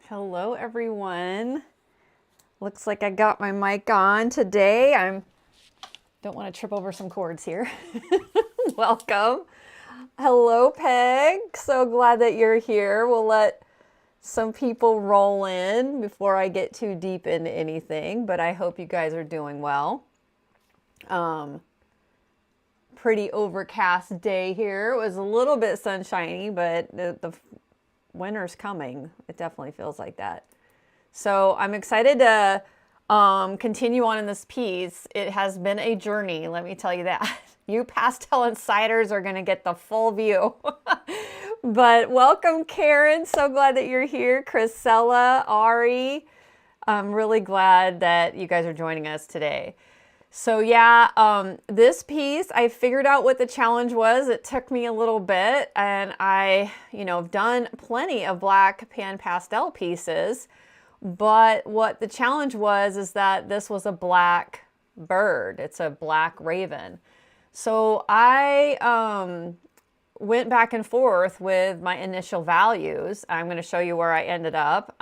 Hello, everyone. Looks like I got my mic on today. Don't want to trip over some cords here. Welcome. Hello, Peg. So glad that you're here. We'll let some people roll in before I get too deep into anything, but I hope you guys are doing well. Pretty overcast day here. It was a little bit sunshiny, but the winter's coming. It definitely feels like that. So I'm excited to continue on in this piece. It has been a journey, let me tell you that. You Pastel Insiders are going to get the full view. But welcome, Karen. So glad that you're here. Chrisella, Ari. I'm really glad that you guys are joining us today. So yeah, this piece, I figured out what the challenge was. It took me a little bit, and I've done plenty of Black PanPastel pieces, but what the challenge was is that this was a black bird. It's a black raven. So I went back and forth with my initial values. I'm going to show you where I ended up.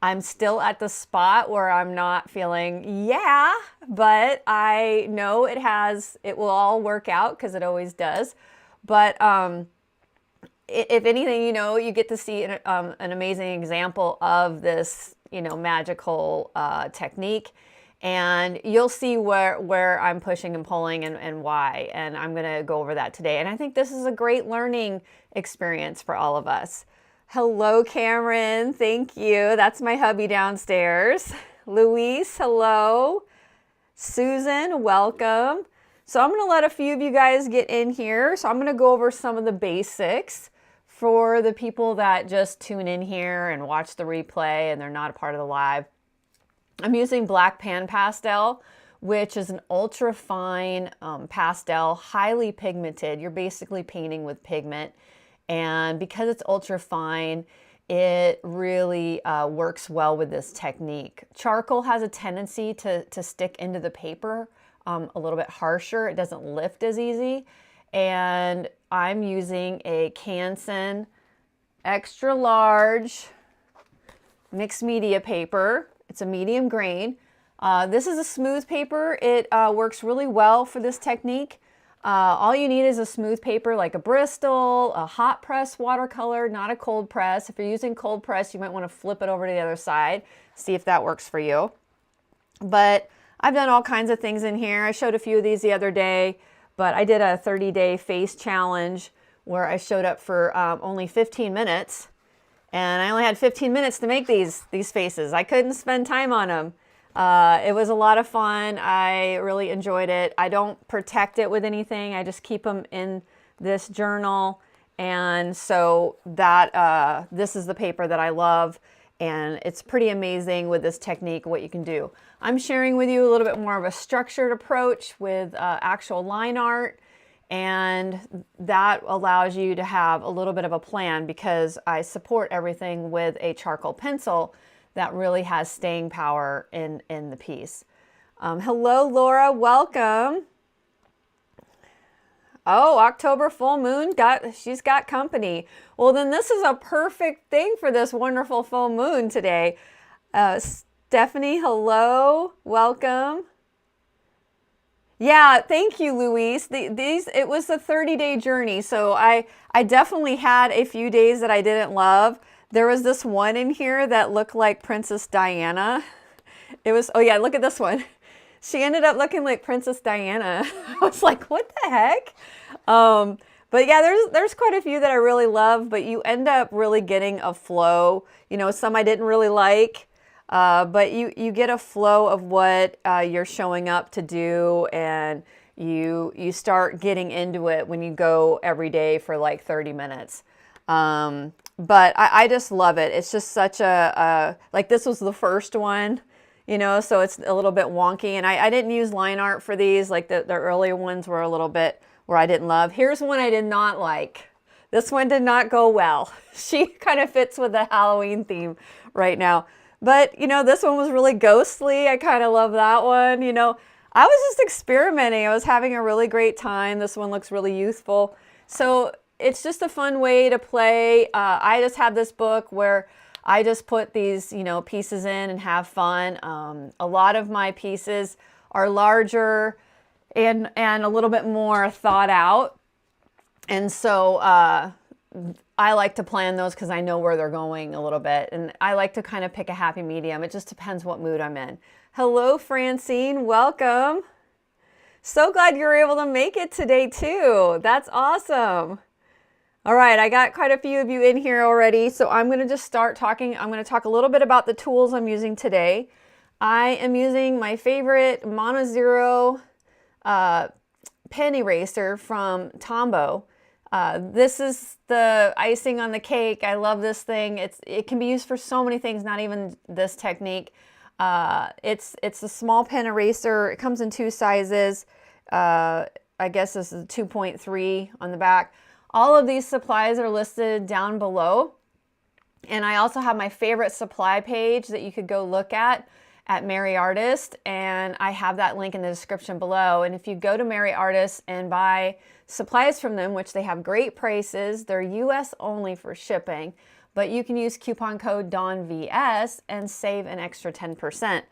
I'm still at the spot where I'm not feeling, yeah, but I know it will all work out because it always does. But if anything, you get to see an amazing example of this, magical technique. And you'll see where I'm pushing and pulling and why. And I'm going to go over that today. And I think this is a great learning experience for all of us. Hello, Cameron. Thank you. That's my hubby downstairs. Luis, hello. Susan, welcome. So I'm going to let a few of you guys get in here. So I'm going to go over some of the basics for the people that just tune in here and watch the replay and they're not a part of the live. I'm using Black PanPastel, which is an ultra fine pastel, highly pigmented. You're basically painting with pigment. And because it's ultra fine, it really works well with this technique. Charcoal has a tendency to stick into the paper a little bit harsher. It doesn't lift as easy. And I'm using a Canson extra large mixed media paper. It's a medium grain. This is a smooth paper. It works really well for this technique. All you need is a smooth paper like a Bristol, a hot press watercolor, not a cold press. If you're using cold press, you might want to flip it over to the other side, see if that works for you. But I've done all kinds of things in here. I showed a few of these the other day, but I did a 30-day face challenge where I showed up for only 15 minutes. And I only had 15 minutes to make these faces. I couldn't spend time on them. It was a lot of fun. I really enjoyed it. I don't protect it with anything. I just keep them in this journal. And so that this is the paper that I love. And it's pretty amazing with this technique what you can do. I'm sharing with you a little bit more of a structured approach with actual line art. And that allows you to have a little bit of a plan because I support everything with a charcoal pencil that really has staying power in the piece. Hello, Laura, welcome. Oh, October full moon, she's got company. Well, then this is a perfect thing for this wonderful full moon today. Stephanie, hello, welcome. Yeah, thank you, Luis. It was a 30-day journey, so I definitely had a few days that I didn't love. There was this one in here that looked like Princess Diana. Oh yeah, look at this one. She ended up looking like Princess Diana. I was like, what the heck? But yeah, there's quite a few that I really love, but you end up really getting a flow. Some I didn't really like, but you get a flow of what you're showing up to do, and you start getting into it when you go every day for like 30 minutes. But I just love it. It's just such like this was the first one, so it's a little bit wonky. And I didn't use line art for these. Like the earlier ones were a little bit where I didn't love. Here's one I did not like. This one did not go well. She kind of fits with the Halloween theme right now. But, this one was really ghostly. I kind of love that one. I was just experimenting. I was having a really great time. This one looks really youthful. So it's just a fun way to play. I just have this book where I just put these, you know, pieces in and have fun. A lot of my pieces are larger and a little bit more thought out. And so I like to plan those because I know where they're going a little bit. And I like to kind of pick a happy medium. It just depends what mood I'm in. Hello, Francine. Welcome. So glad you were able to make it today too. That's awesome. All right, I got quite a few of you in here already, so I'm going to just start talking. I'm going to talk a little bit about the tools I'm using today. I am using my favorite Mono Zero pen eraser from Tombow. This is the icing on the cake. I love this thing. It can be used for so many things, not even this technique. It's a small pen eraser. It comes in 2 sizes. I guess this is 2.3 on the back. All of these supplies are listed down below. And I also have my favorite supply page that you could go look at Merry Artist. And I have that link in the description below. And if you go to Merry Artist and buy supplies from them, which they have great prices, they're US only for shipping, but you can use coupon code DawnVS and save an extra 10%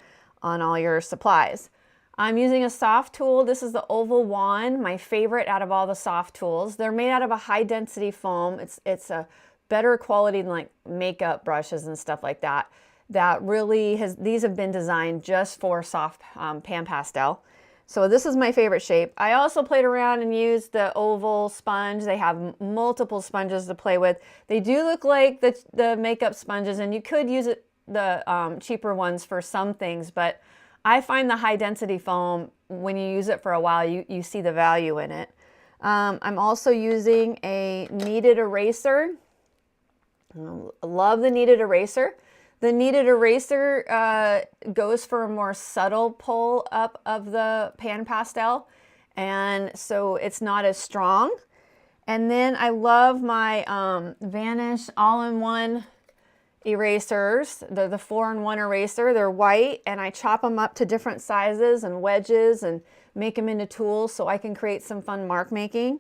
on all your supplies. I'm using a soft tool. This is the oval wand, my favorite out of all the soft tools. They're made out of a high density foam. It's a better quality than like makeup brushes and stuff like that. These have been designed just for soft pan pastel. So this is my favorite shape. I also played around and used the oval sponge. They have multiple sponges to play with. They do look like the makeup sponges, and you could use the cheaper ones for some things, but I find the high density foam, when you use it for a while, you see the value in it. I'm also using a kneaded eraser. I love the kneaded eraser. The kneaded eraser goes for a more subtle pull up of the pan pastel, and so it's not as strong. And then I love my Vanish all-in-one erasers, the 4-in-1 eraser. They're white, and I chop them up to different sizes and wedges and make them into tools so I can create some fun mark making.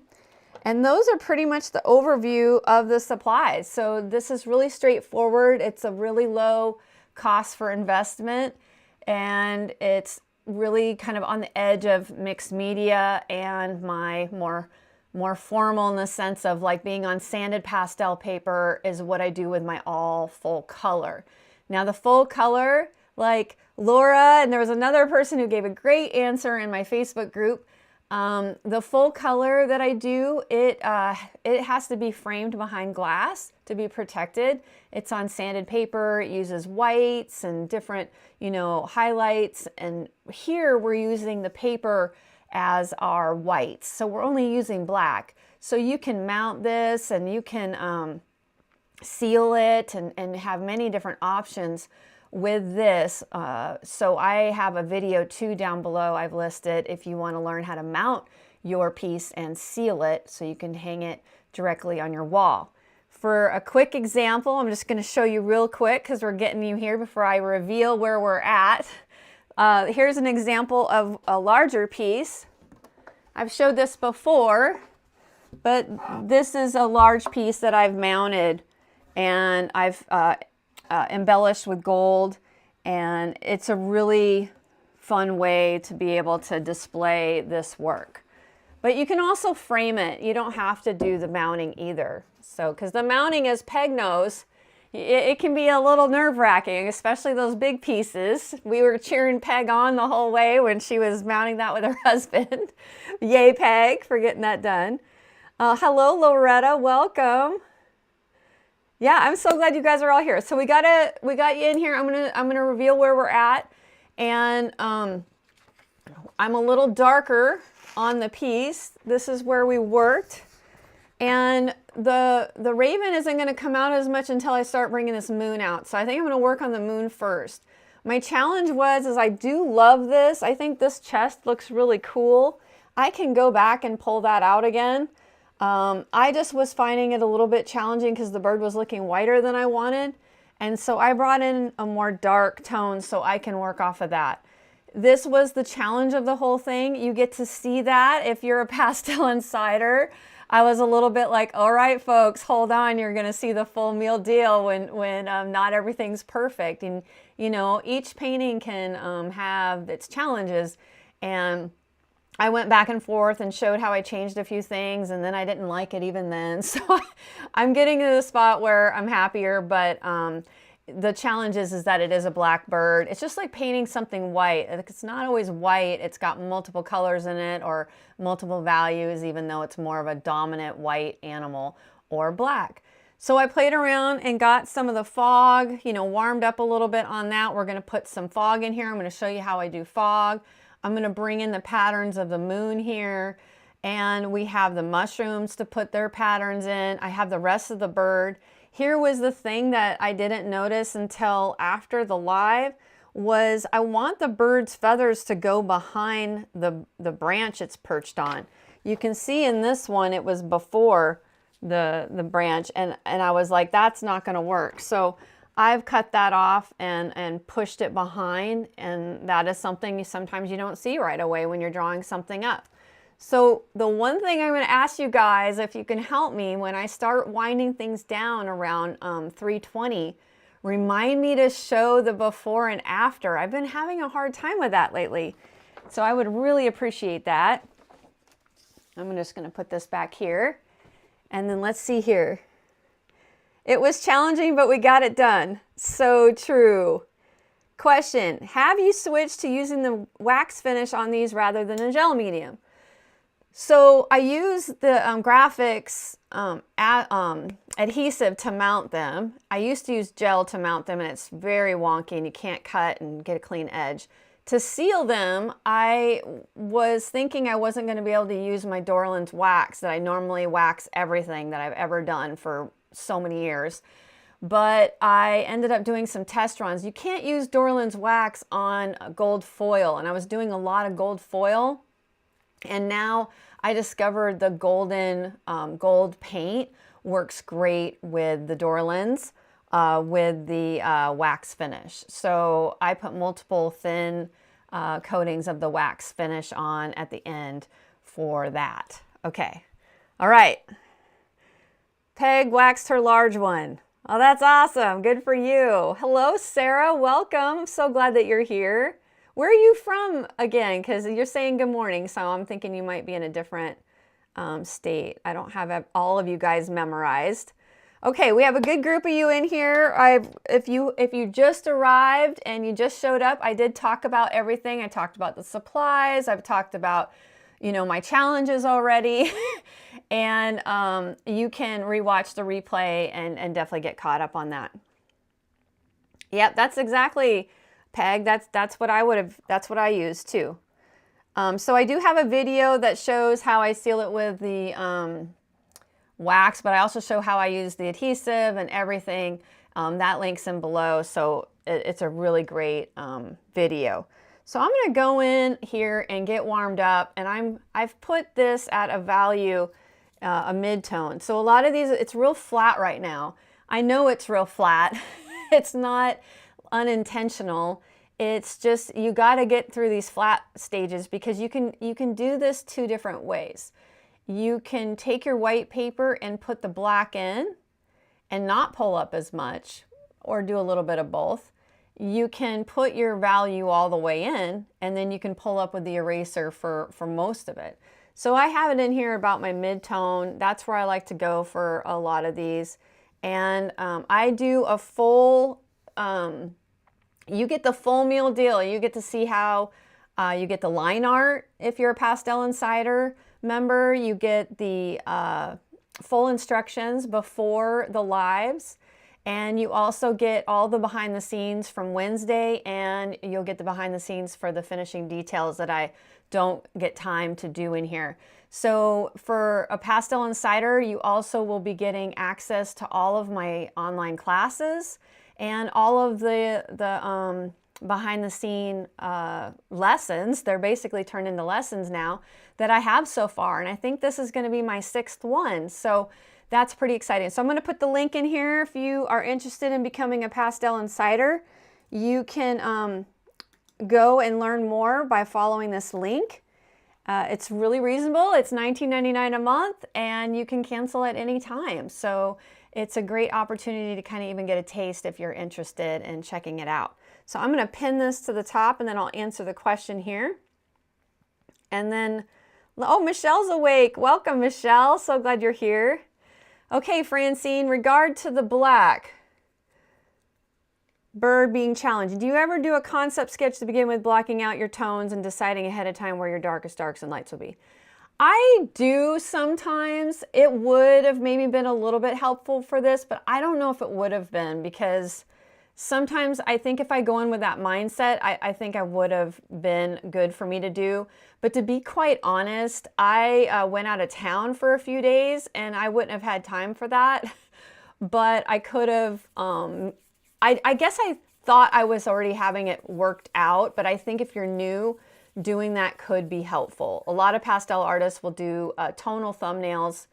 And those are pretty much the overview of the supplies. So this is really straightforward. It's a really low cost for investment, and it's really kind of on the edge of mixed media and my more formal, in the sense of like being on sanded pastel paper, is what I do with my all full color. Now the full color, like Laura, and there was another person who gave a great answer in my Facebook group. The full color that I do, it has to be framed behind glass to be protected. It's on sanded paper. It uses whites and different, you know, highlights. And here we're using the paper as our whites. So we're only using black. So you can mount this, and you can seal it and have many different options with this. So I have a video too down below I've listed if you want to learn how to mount your piece and seal it so you can hang it directly on your wall. For a quick example, I'm just going to show you real quick because we're getting you here before I reveal where we're at. Here's an example of a larger piece. I've showed this before, but this is a large piece that I've mounted, and I've embellished with gold, and it's a really fun way to be able to display this work. But you can also frame it. You don't have to do the mounting either. So, because the mounting, as Peg knows, it can be a little nerve-wracking, especially those big pieces. We were cheering Peg on the whole way when she was mounting that with her husband. Yay, Peg, for getting that done. Hello, Loretta, welcome. Yeah, I'm so glad you guys are all here. So we got you in here. I'm gonna reveal where we're at, and I'm a little darker on the piece. This is where we worked. And the raven isn't going to come out as much until I start bringing this moon out. So I think I'm going to work on the moon first. My challenge is I do love this. I think this chest looks really cool. I can go back and pull that out again. I just was finding it a little bit challenging because the bird was looking whiter than I wanted. And so I brought in a more dark tone so I can work off of that. This was the challenge of the whole thing. You get to see that if you're a Pastel Insider. I was a little bit like, all right, folks, hold on. You're going to see the full meal deal when not everything's perfect. And, you know, each painting can have its challenges. And I went back and forth and showed how I changed a few things, and then I didn't like it even then. So I'm getting to the spot where I'm happier, but the challenge is that it is a black bird. It's just like painting something white. It's not always white. It's got multiple colors in it or multiple values, even though it's more of a dominant white animal or black. So I played around and got some of the fog, you know, warmed up a little bit on that. We're going to put some fog in here. I'm going to show you how I do fog. I'm going to bring in the patterns of the moon here. And we have the mushrooms to put their patterns in. I have the rest of the bird. Here was the thing that I didn't notice until after the live was I want the bird's feathers to go behind the branch it's perched on. You can see in this one it was before the branch, and I was like, that's not going to work. So I've cut that off and pushed it behind, and that is something sometimes you don't see right away when you're drawing something up. So the one thing I'm going to ask you guys, if you can help me when I start winding things down around 3:20, remind me to show the before and after. I've been having a hard time with that lately. So I would really appreciate that. I'm just going to put this back here. And then let's see here. It was challenging, but we got it done. So true. Question, have you switched to using the wax finish on these rather than a gel medium? So I use the graphics adhesive to mount them. I used to use gel to mount them, and it's very wonky and you can't cut and get a clean edge. To seal them, I was thinking I wasn't going to be able to use my Dorland's wax that I normally wax everything that I've ever done for so many years. But I ended up doing some test runs. You can't use Dorland's wax on gold foil, and I was doing a lot of gold foil. And now I discovered the golden gold paint works great with the Dorland's with the wax finish. So I put multiple thin coatings of the wax finish on at the end for that. Okay. All right. Peg waxed her large one. Oh, that's awesome. Good for you. Hello, Sarah. Welcome. I'm so glad that you're here. Where are you from again? Because you're saying good morning, so I'm thinking you might be in a different state. I don't have all of you guys memorized. Okay, we have a good group of you in here. If you just arrived and you just showed up, I did talk about everything. I talked about the supplies. I've talked about, you know, my challenges already. And you can rewatch the replay and definitely get caught up on that. Yep, that's exactly, Peg. That's what I use too. So I do have a video that shows how I seal it with the wax, but I also show how I use the adhesive and everything. That link's in below, so it's a really great video. So I'm going to go in here and get warmed up, and I've put this at a value, a mid-tone. So a lot of these, it's real flat right now. I know it's real flat. It's not unintentional. It's just you got to get through these flat stages because you can do this two different ways. You can take your white paper and put the black in and not pull up as much, or do a little bit of both. You can put your value all the way in, and then you can pull up with the eraser for most of it. So I have it in here about my mid-tone. That's where I like to go for a lot of these. And I do a full, you get the full meal deal. You get to see how you get the line art if you're a Pastel Insider member. You get the full instructions before the lives. And you also get all the behind the scenes from Wednesday, and you'll get the behind the scenes for the finishing details that I don't get time to do in here. So for a Pastel Insider, you also will be getting access to all of my online classes and all of the behind the scene lessons. They're basically turned into lessons now that I have so far. And I think this is going to be my 6th one. So that's pretty exciting. So I'm going to put the link in here. If you are interested in becoming a Pastel Insider, you can go and learn more by following this link. It's really reasonable. It's $19.99 a month, and you can cancel at any time. So it's a great opportunity to kind of even get a taste if you're interested in checking it out. So I'm going to pin this to the top, and then I'll answer the question here. And then, oh, Michelle's awake. Welcome, Michelle. So glad you're here. Okay, Francine, regard to the black bird being challenged. Do you ever do a concept sketch to begin with, blocking out your tones and deciding ahead of time where your darkest darks and lights will be? I do sometimes. It would have maybe been a little bit helpful for this, but I don't know if it would have been, because sometimes I think if I go in with that mindset, I think I would have been good for me to do. But to be quite honest, I went out of town for a few days and I wouldn't have had time for that. But I could have, I guess I thought I was already having it worked out, but I think if you're new, doing that could be helpful. A lot of pastel artists will do tonal thumbnails,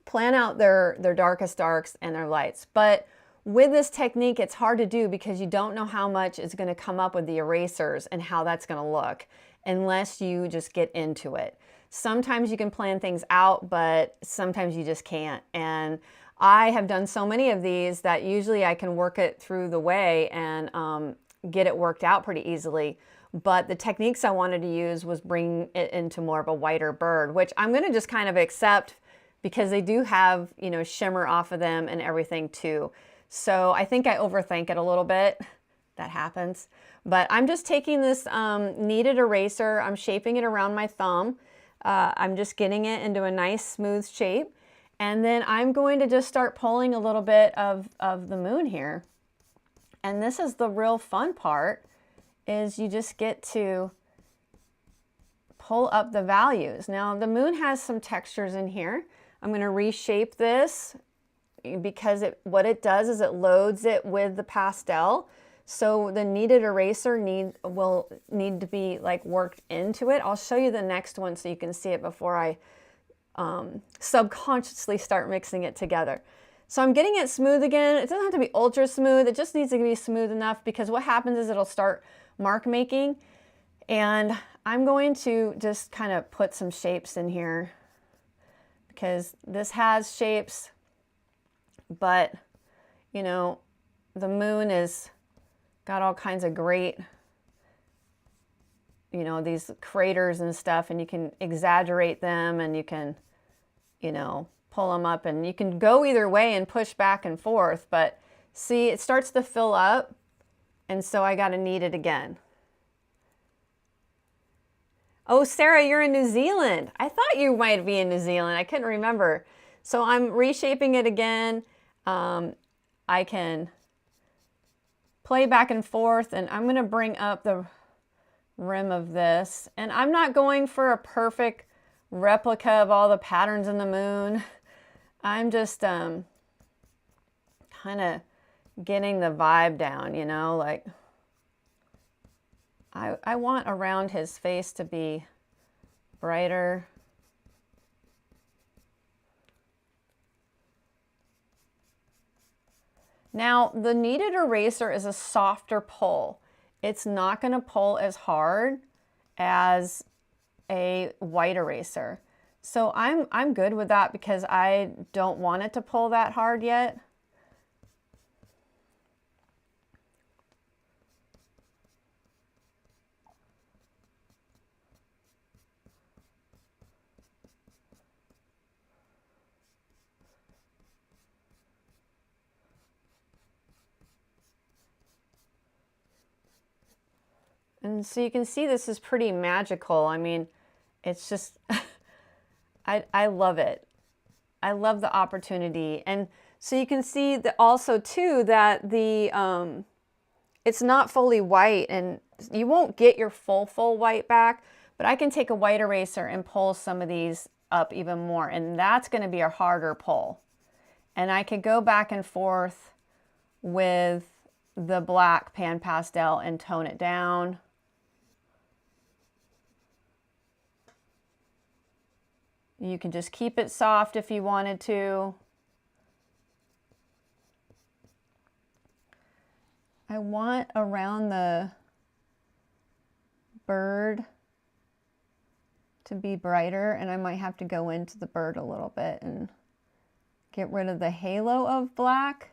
plan out their darkest darks and their lights. But with this technique, it's hard to do because you don't know how much is going to come up with the erasers and how that's going to look unless you just get into it. Sometimes you can plan things out, but sometimes you just can't. And I have done so many of these that usually I can work it through the way and get it worked out pretty easily. But the techniques I wanted to use was bring it into more of a whiter bird, which I'm going to just kind of accept because they do have, you know, shimmer off of them and everything too. So I think I overthink it a little bit. That happens. But I'm just taking this kneaded eraser, I'm shaping it around my thumb. I'm just getting it into a nice smooth shape. And then I'm going to just start pulling a little bit of the moon here. And this is the real fun part, is you just get to pull up the values. Now the moon has some textures in here. I'm going to reshape this because what it does is it loads it with the pastel. So the kneaded eraser will need to be like worked into it. I'll show you the next one so you can see it before I subconsciously start mixing it together. So I'm getting it smooth again. It doesn't have to be ultra smooth. It just needs to be smooth enough, because what happens is it'll start mark making. And I'm going to just kind of put some shapes in here because this has shapes, but you know, the moon is got all kinds of great, you know, these craters and stuff, and you can exaggerate them and you can, you know, pull them up, and you can go either way and push back and forth. But see, it starts to fill up, and so I got to knead it again. Oh, Sarah, you're in New Zealand. I thought you might be in New Zealand. I couldn't remember. So I'm reshaping it again. I can play back and forth, and I'm going to bring up the rim of this. And I'm not going for a perfect replica of all the patterns in the moon. I'm just kind of getting the vibe down, you know, like I want around his face to be brighter. Now, the kneaded eraser is a softer pull. It's not going to pull as hard as a white eraser. So I'm good with that because I don't want it to pull that hard yet. And so you can see this is pretty magical. I mean, it's just, I love it. I love the opportunity. And so you can see that also too, that the, it's not fully white, and you won't get your full white back, but I can take a white eraser and pull some of these up even more. And that's going to be a harder pull. And I could go back and forth with the black PanPastel and tone it down. You can just keep it soft if you wanted to. I want around the bird to be brighter, and I might have to go into the bird a little bit and get rid of the halo of black.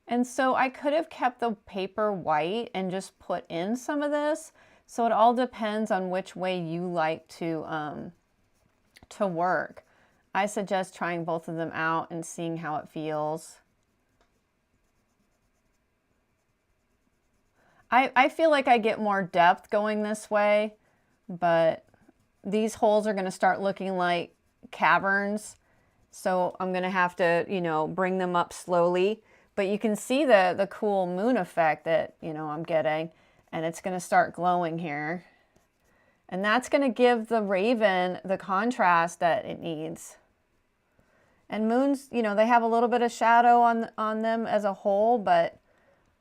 And so I could have kept the paper white and just put in some of this. So it all depends on which way you like to work. I suggest trying both of them out and seeing how it feels. I feel like I get more depth going this way, but these holes are going to start looking like caverns. So I'm going to have to, you know, bring them up slowly. But you can see the cool moon effect that, you know, I'm getting. And it's going to start glowing here. And that's going to give the raven the contrast that it needs. And moons, you know, they have a little bit of shadow on them as a whole, but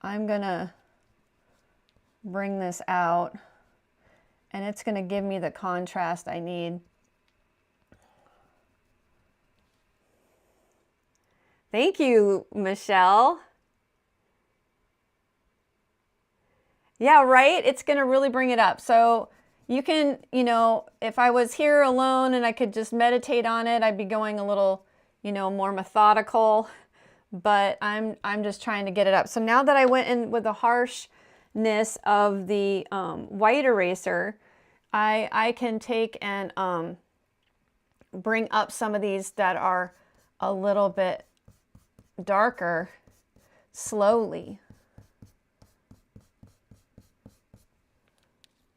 I'm going to bring this out. And it's going to give me the contrast I need. Thank you, Michelle. Yeah, right? It's going to really bring it up. So you can, you know, if I was here alone and I could just meditate on it, I'd be going a little, you know, more methodical. But I'm just trying to get it up. So now that I went in with the harshness of the white eraser, I can take and bring up some of these that are a little bit darker slowly.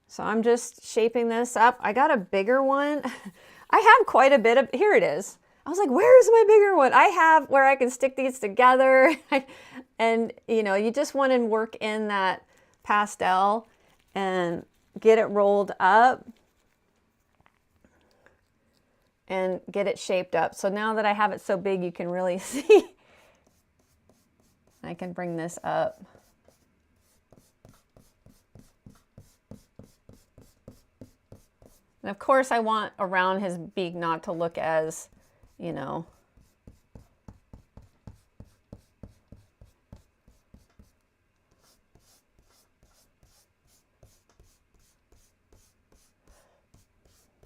So I'm just shaping this up. I got a bigger one. I have quite a bit of, here it is. I was like, where is my bigger one? I have where I can stick these together. And you know, you just want to work in that pastel and get it rolled up and get it shaped up. So now that I have it so big, you can really see. I can bring this up. And of course I want around his beak not to look as, you know,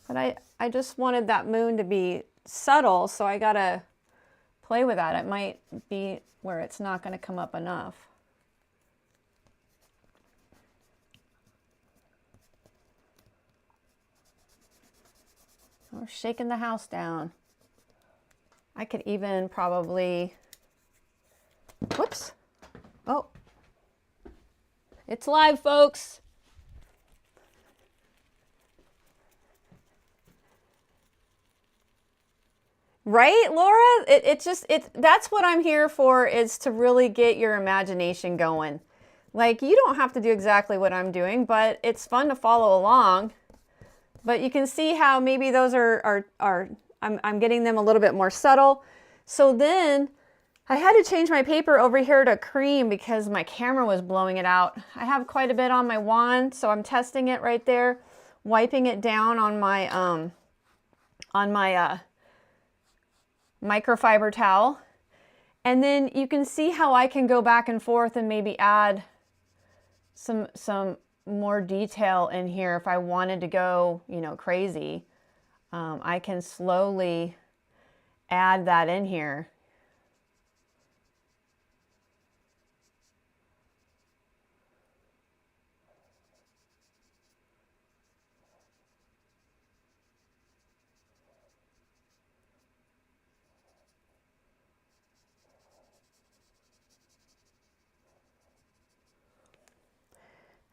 but I just wanted that moon to be subtle, so I gotta play with that. It might be where it's not going to come up enough. We're shaking the house down. I could even probably, whoops, oh, it's live, folks. Right, Laura? That's what I'm here for, is to really get your imagination going. Like, you don't have to do exactly what I'm doing, but it's fun to follow along. But you can see how maybe those I'm getting them a little bit more subtle. So then I had to change my paper over here to cream because my camera was blowing it out. I have quite a bit on my wand, so I'm testing it right there, wiping it down on my microfiber towel. And then you can see how I can go back and forth and maybe add some more detail in here if I wanted to go, you know, crazy. I can slowly add that in here.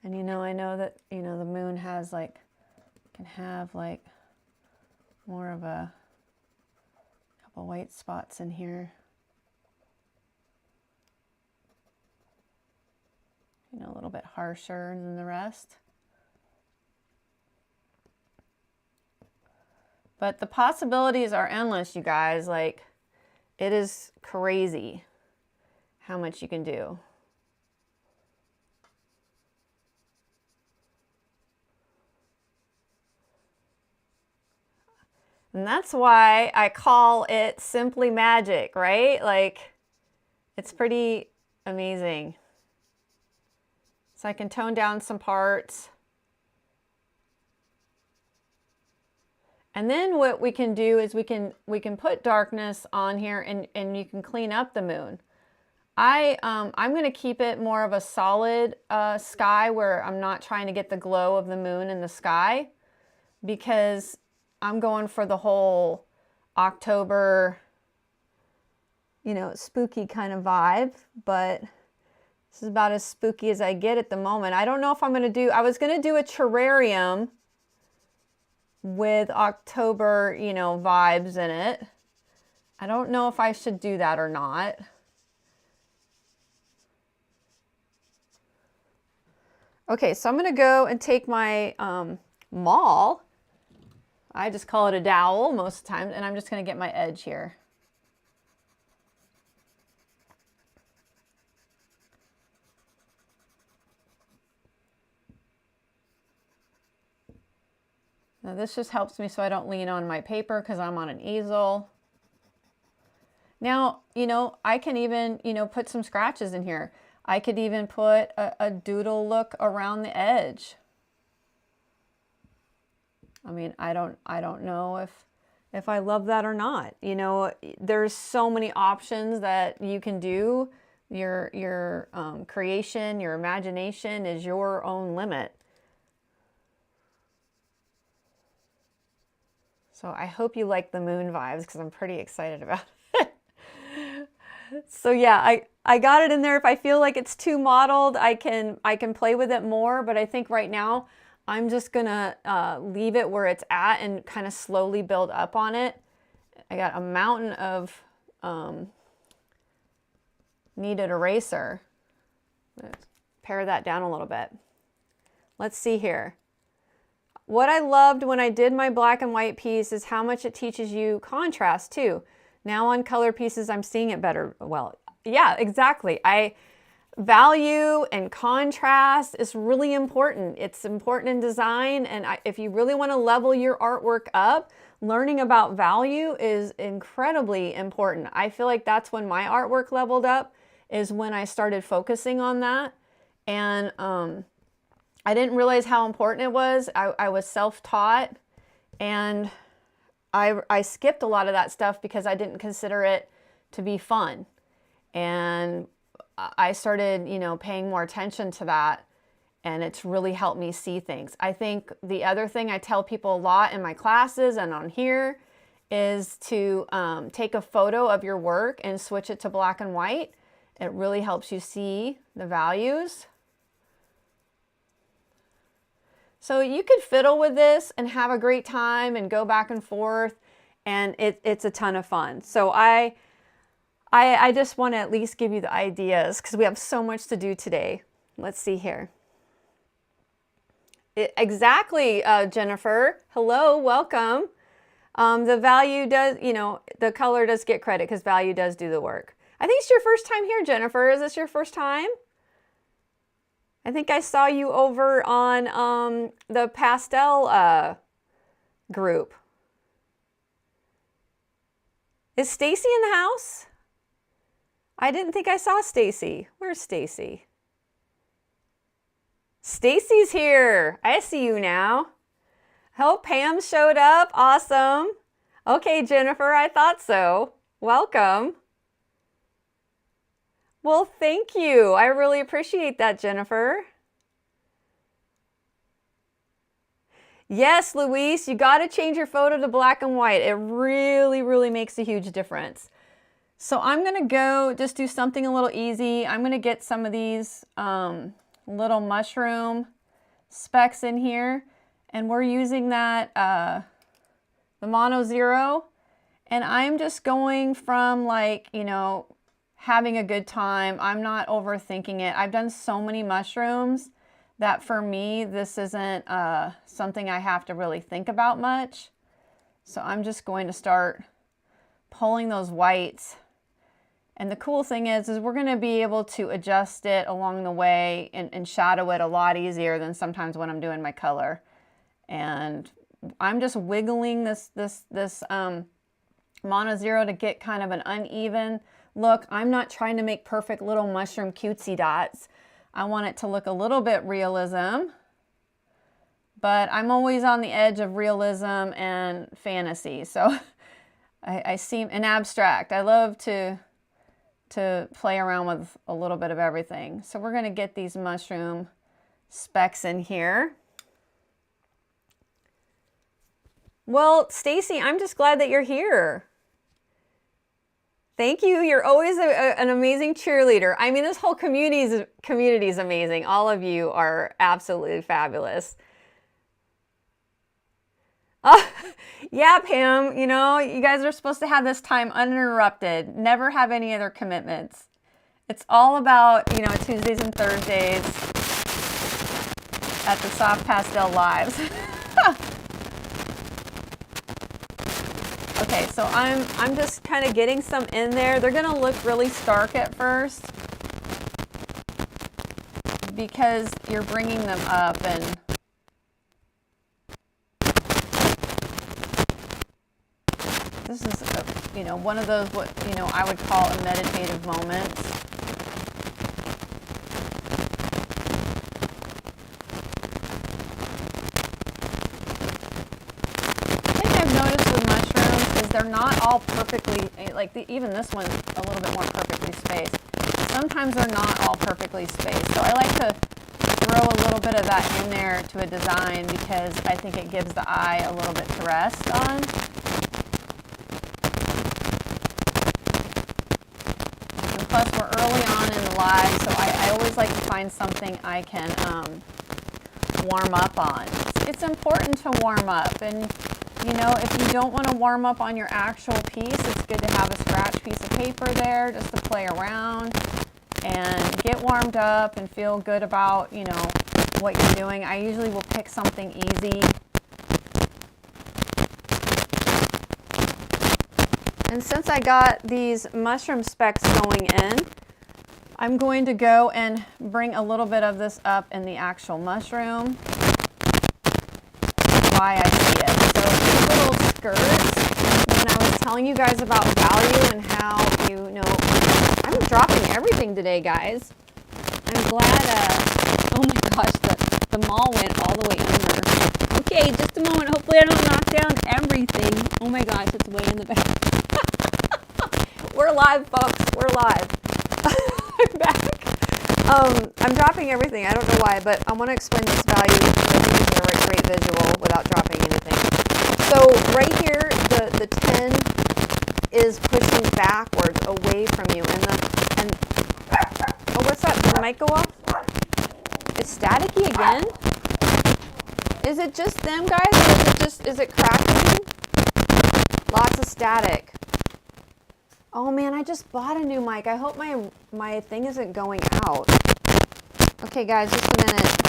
And you know, I know that, you know, the moon has like, can have like more of a couple white spots in here. you know, a little bit harsher than the rest. But the possibilities are endless, you guys. Like, it is crazy how much you can do. And that's why I call it simply magic, right? Like, it's pretty amazing. So I can tone down some parts. And then what we can do is we can put darkness on here, and you can clean up the moon. I'm going to keep it more of a solid sky where I'm not trying to get the glow of the moon in the sky, because I'm going for the whole October, you know, spooky kind of vibe. But this is about as spooky as I get at the moment. I don't know if I'm going to do, I was going to do a terrarium with October, you know, vibes in it. I don't know if I should do that or not. Okay, so I'm going to go and take my maul. I just call it a dowel most of the time, and I'm just going to get my edge here. Now this just helps me so I don't lean on my paper because I'm on an easel. Now, you know, I can even, you know, put some scratches in here. I could even put a doodle look around the edge. I mean, I don't know if I love that or not. You know, there's so many options that you can do. Your creation, your imagination is your own limit. So I hope you like the moon vibes, because I'm pretty excited about it. So yeah, I got it in there. If I feel like it's too mottled, I can play with it more, but I think right now I'm just gonna leave it where it's at and kind of slowly build up on it. I got a mountain of kneaded eraser. Let's pare that down a little bit. Let's see here. What I loved when I did my black and white piece is how much it teaches you contrast too. Now on color pieces, I'm seeing it better. Well, yeah, exactly. Value and contrast is really important. It's important in design. And if you really want to level your artwork up, learning about value is incredibly important. I feel like that's when my artwork leveled up, is when I started focusing on that. And I didn't realize how important it was. I was self-taught, and I skipped a lot of that stuff because I didn't consider it to be fun. And I started, you know, paying more attention to that, and it's really helped me see things. I think the other thing I tell people a lot in my classes and on here is to take a photo of your work and switch it to black and white. It really helps you see the values. So you could fiddle with this and have a great time and go back and forth, and it's a ton of fun. So I just want to at least give you the ideas, because we have so much to do today. Let's see here. Exactly, Jennifer. Hello, welcome. The value does, you know, the color does get credit because value does do the work. I think it's your first time here, Jennifer. Is this your first time? I think I saw you over on the pastel group. Is Stacy in the house? I didn't think I saw Stacy. Where's Stacy? Stacy's here. I see you now. Oh, Pam showed up. Awesome. Okay, Jennifer, I thought so. Welcome. Well, thank you. I really appreciate that, Jennifer. Yes, Luis, you got to change your photo to black and white. It really, really makes a huge difference. So I'm going to go just do something a little easy. I'm going to get some of these little mushroom specks in here. And we're using that, the Mono Zero. And I'm just going from, like, you know, having a good time. I'm not overthinking it. I've done so many mushrooms that for me, this isn't something I have to really think about much. So I'm just going to start pulling those whites. And the cool thing is we're going to be able to adjust it along the way and shadow it a lot easier than sometimes when I'm doing my color. And I'm just wiggling this Mono Zero to get kind of an uneven look. I'm not trying to make perfect little mushroom cutesy dots. I want it to look a little bit realism, but I'm always on the edge of realism and fantasy. So I seem an abstract. I love to play around with a little bit of everything. So we're going to get these mushroom specks in here. Well, Stacy, I'm just glad that you're here. Thank you. You're always an amazing cheerleader. I mean, this whole community is amazing. All of you are absolutely fabulous. Yeah, Pam, you know, you guys are supposed to have this time uninterrupted. Never have any other commitments. It's all about, you know, Tuesdays and Thursdays at the Soft Pastel Lives. Okay, so I'm just kind of getting some in there. They're going to look really stark at first because you're bringing them up, and this is, you know, one of those, what, you know, I would call a meditative moments. They're not all perfectly, like even this one's a little bit more perfectly spaced. Sometimes they're not all perfectly spaced. So I like to throw a little bit of that in there to a design because I think it gives the eye a little bit to rest on. And plus we're early on in the live, so I always like to find something I can warm up on. It's important to warm up, and you know, if you don't want to warm up on your actual piece, it's good to have a scratch piece of paper there just to play around and get warmed up and feel good about, you know, what you're doing. I usually will pick something easy. And since I got these mushroom specks going in, I'm going to go and bring a little bit of this up in the actual mushroom. Why I see it. So these little skirts, when I was telling you guys about value and how, you know, I'm dropping everything today, guys. I'm glad, oh my gosh, the mall went all the way under. Okay, just a moment. Hopefully I don't knock down everything. Oh my gosh, it's way in the back. We're live, folks. We're live. I'm back. I'm dropping everything. I don't know why, but I want to explain this value so that you can get a great visual without dropping anything. So right here, the 10 is pushing backwards away from you, and oh, what's that? Did the mic go off? It's staticky again. Is it just them, guys, or is it cracking? Lots of static. Oh man, I just bought a new mic. I hope my thing isn't going out. Okay, guys, just a minute.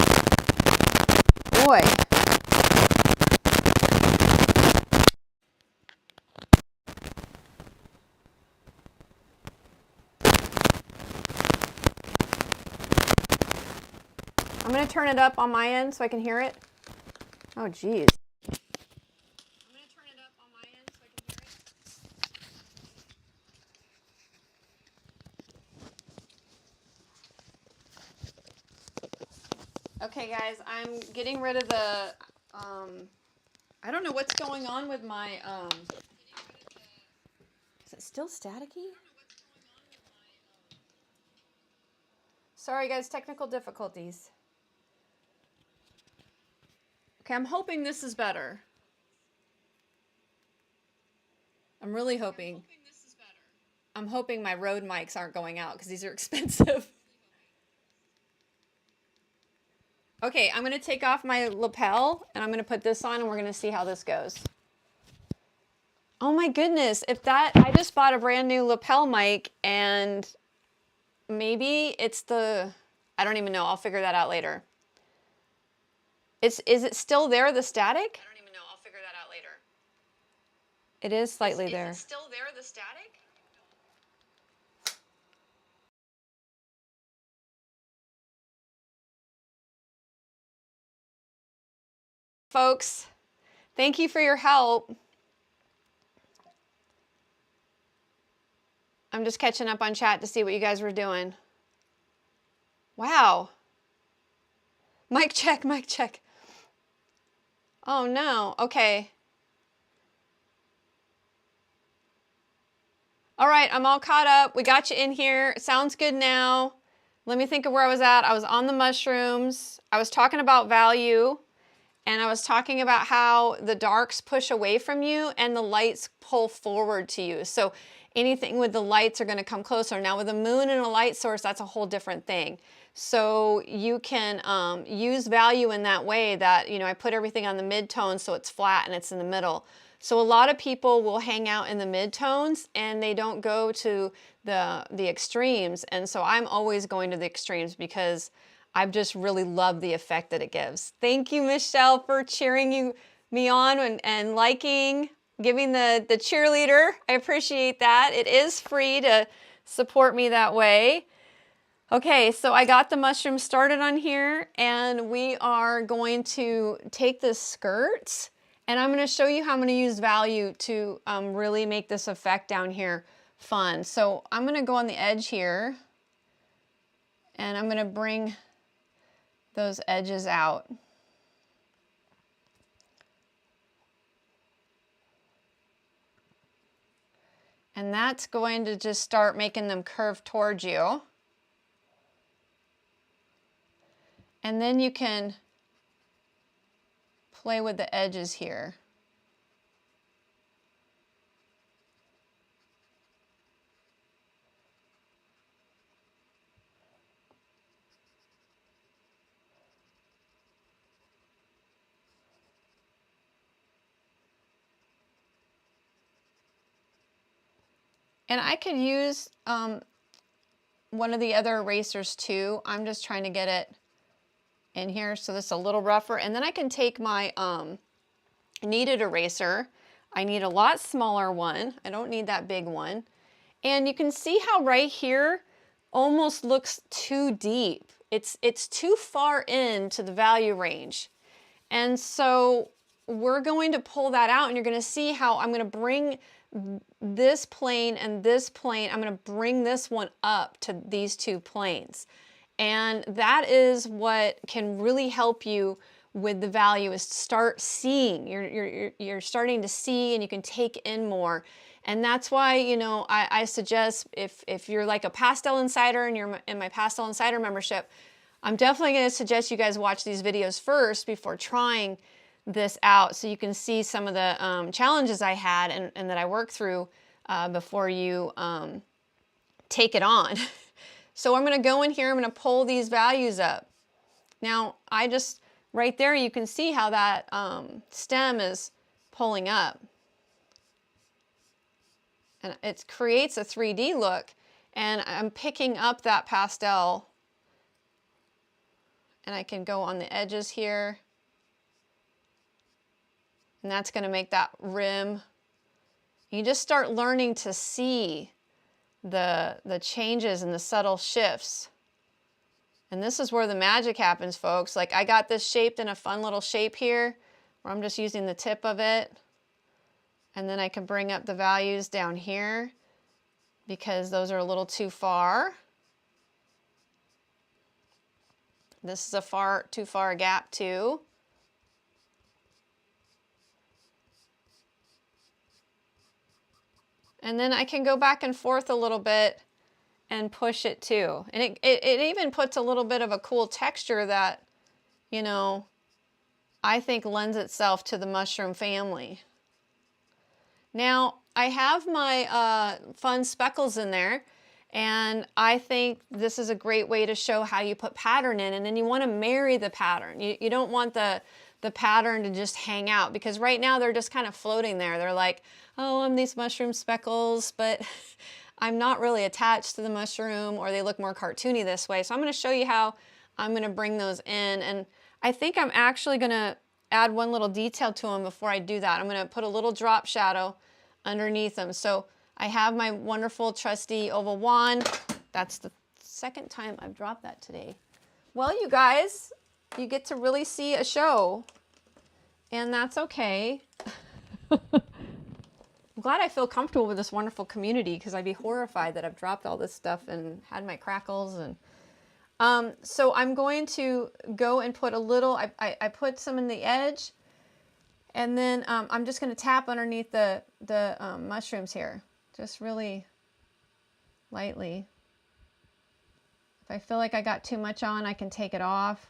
Boy. I'm going to turn it up on my end so I can hear it. Oh, geez. Okay, guys, I'm getting rid of the, I don't know what's going on with my, is it still staticky? Sorry, guys, technical difficulties. Okay, I'm hoping this is better. I'm really hoping. I'm hoping my Rode mics aren't going out because these are expensive. Okay, I'm going to take off my lapel and I'm going to put this on and we're going to see how this goes. Oh my goodness, I just bought a brand new lapel mic and maybe it's the, I don't even know. I'll figure that out later. Is it still there, the static? I don't even know. I'll figure that out later. It is slightly there. Is it still there, the static? Folks, thank you for your help. I'm just catching up on chat to see what you guys were doing. Wow. Mic check, mic check. Oh no, okay. All right, I'm all caught up. We got you in here. Sounds good now. Let me think of where I was at. I was on the mushrooms. I was talking about value, and I was talking about how the darks push away from you and the lights pull forward to you. So anything with the lights are going to come closer. Now with a moon and a light source, that's a whole different thing. So you can use value in that way that, you know, I put everything on the mid-tone so it's flat and it's in the middle. So a lot of people will hang out in the mid-tones and they don't go to the extremes. And so I'm always going to the extremes because I've just really loved the effect that it gives. Thank you, Michelle, for cheering me on and liking, giving the cheerleader. I appreciate that. It is free to support me that way. Okay, so I got the mushroom started on here, and we are going to take this skirt, and I'm going to show you how I'm going to use value to really make this effect down here fun. So I'm going to go on the edge here, and I'm going to bring those edges out. And that's going to just start making them curve towards you. And then you can play with the edges here. And I could use one of the other erasers too. I'm just trying to get it in here so this is a little rougher. And then I can take my kneaded eraser. I need a lot smaller one. I don't need that big one. And you can see how right here almost looks too deep. It's too far into the value range. And so we're going to pull that out, and you're going to see how I'm going to bring this plane and this plane, I'm going to bring this one up to these two planes. And that is what can really help you with the value, is to start seeing. You're starting to see, and you can take in more. And that's why, you know, I suggest if you're like a Pastel Insider and you're in my Pastel Insider membership, I'm definitely going to suggest you guys watch these videos first before trying this out, so you can see some of the challenges I had and that I worked through before you take it on. So I'm going to go in here, I'm going to pull these values up. Now I just, right there you can see how that stem is pulling up. And it creates a 3D look, and I'm picking up that pastel, and I can go on the edges here. And that's going to make that rim. You just start learning to see the changes and the subtle shifts. And this is where the magic happens, folks. Like I got this shaped in a fun little shape here, where I'm just using the tip of it. And then I can bring up the values down here because those are a little too far. This is a too far gap too. And then I can go back and forth a little bit and push it too. And it even puts a little bit of a cool texture that, you know, I think lends itself to the mushroom family. Now, I have my fun speckles in there, and I think this is a great way to show how you put pattern in, and then you want to marry the pattern. You don't want the pattern to just hang out, because right now they're just kind of floating there. They're like, oh, I'm these mushroom speckles, but I'm not really attached to the mushroom, or they look more cartoony this way. So I'm going to show you how I'm going to bring those in. And I think I'm actually going to add one little detail to them before I do that. I'm going to put a little drop shadow underneath them. So I have my wonderful trusty oval wand. That's the second time I've dropped that today. Well, you guys, you get to really see a show, and that's okay. I'm glad I feel comfortable with this wonderful community, because I'd be horrified that I've dropped all this stuff and had my crackles. And so I'm going to go and put a little, I put some in the edge, and then I'm just going to tap underneath the mushrooms here, just really lightly. If I feel like I got too much on, I can take it off.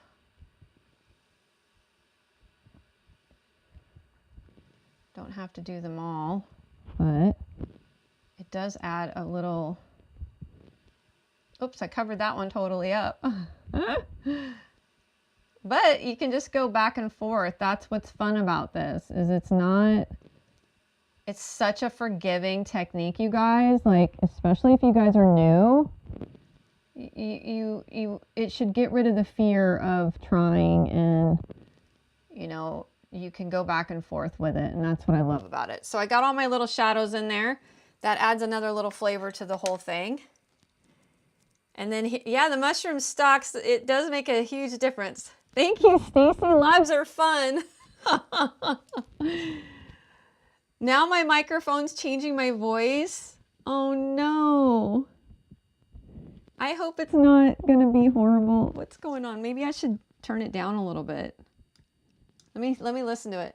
Don't have to do them all, but it does add a little, oops, I covered that one totally up. But you can just go back and forth. That's what's fun about this, is it's such a forgiving technique, you guys. Like, especially if you guys are new, it should get rid of the fear of trying, and you know, you can go back and forth with it, and that's what I love about it. So I got all my little shadows in there. That adds another little flavor to the whole thing. And then, yeah, the mushroom stalks, it does make a huge difference. Thank you, Stacy. Lives are fun. Now my microphone's changing my voice. Oh no. I hope it's not gonna be horrible. What's going on? Maybe I should turn it down a little bit. Let me listen to it.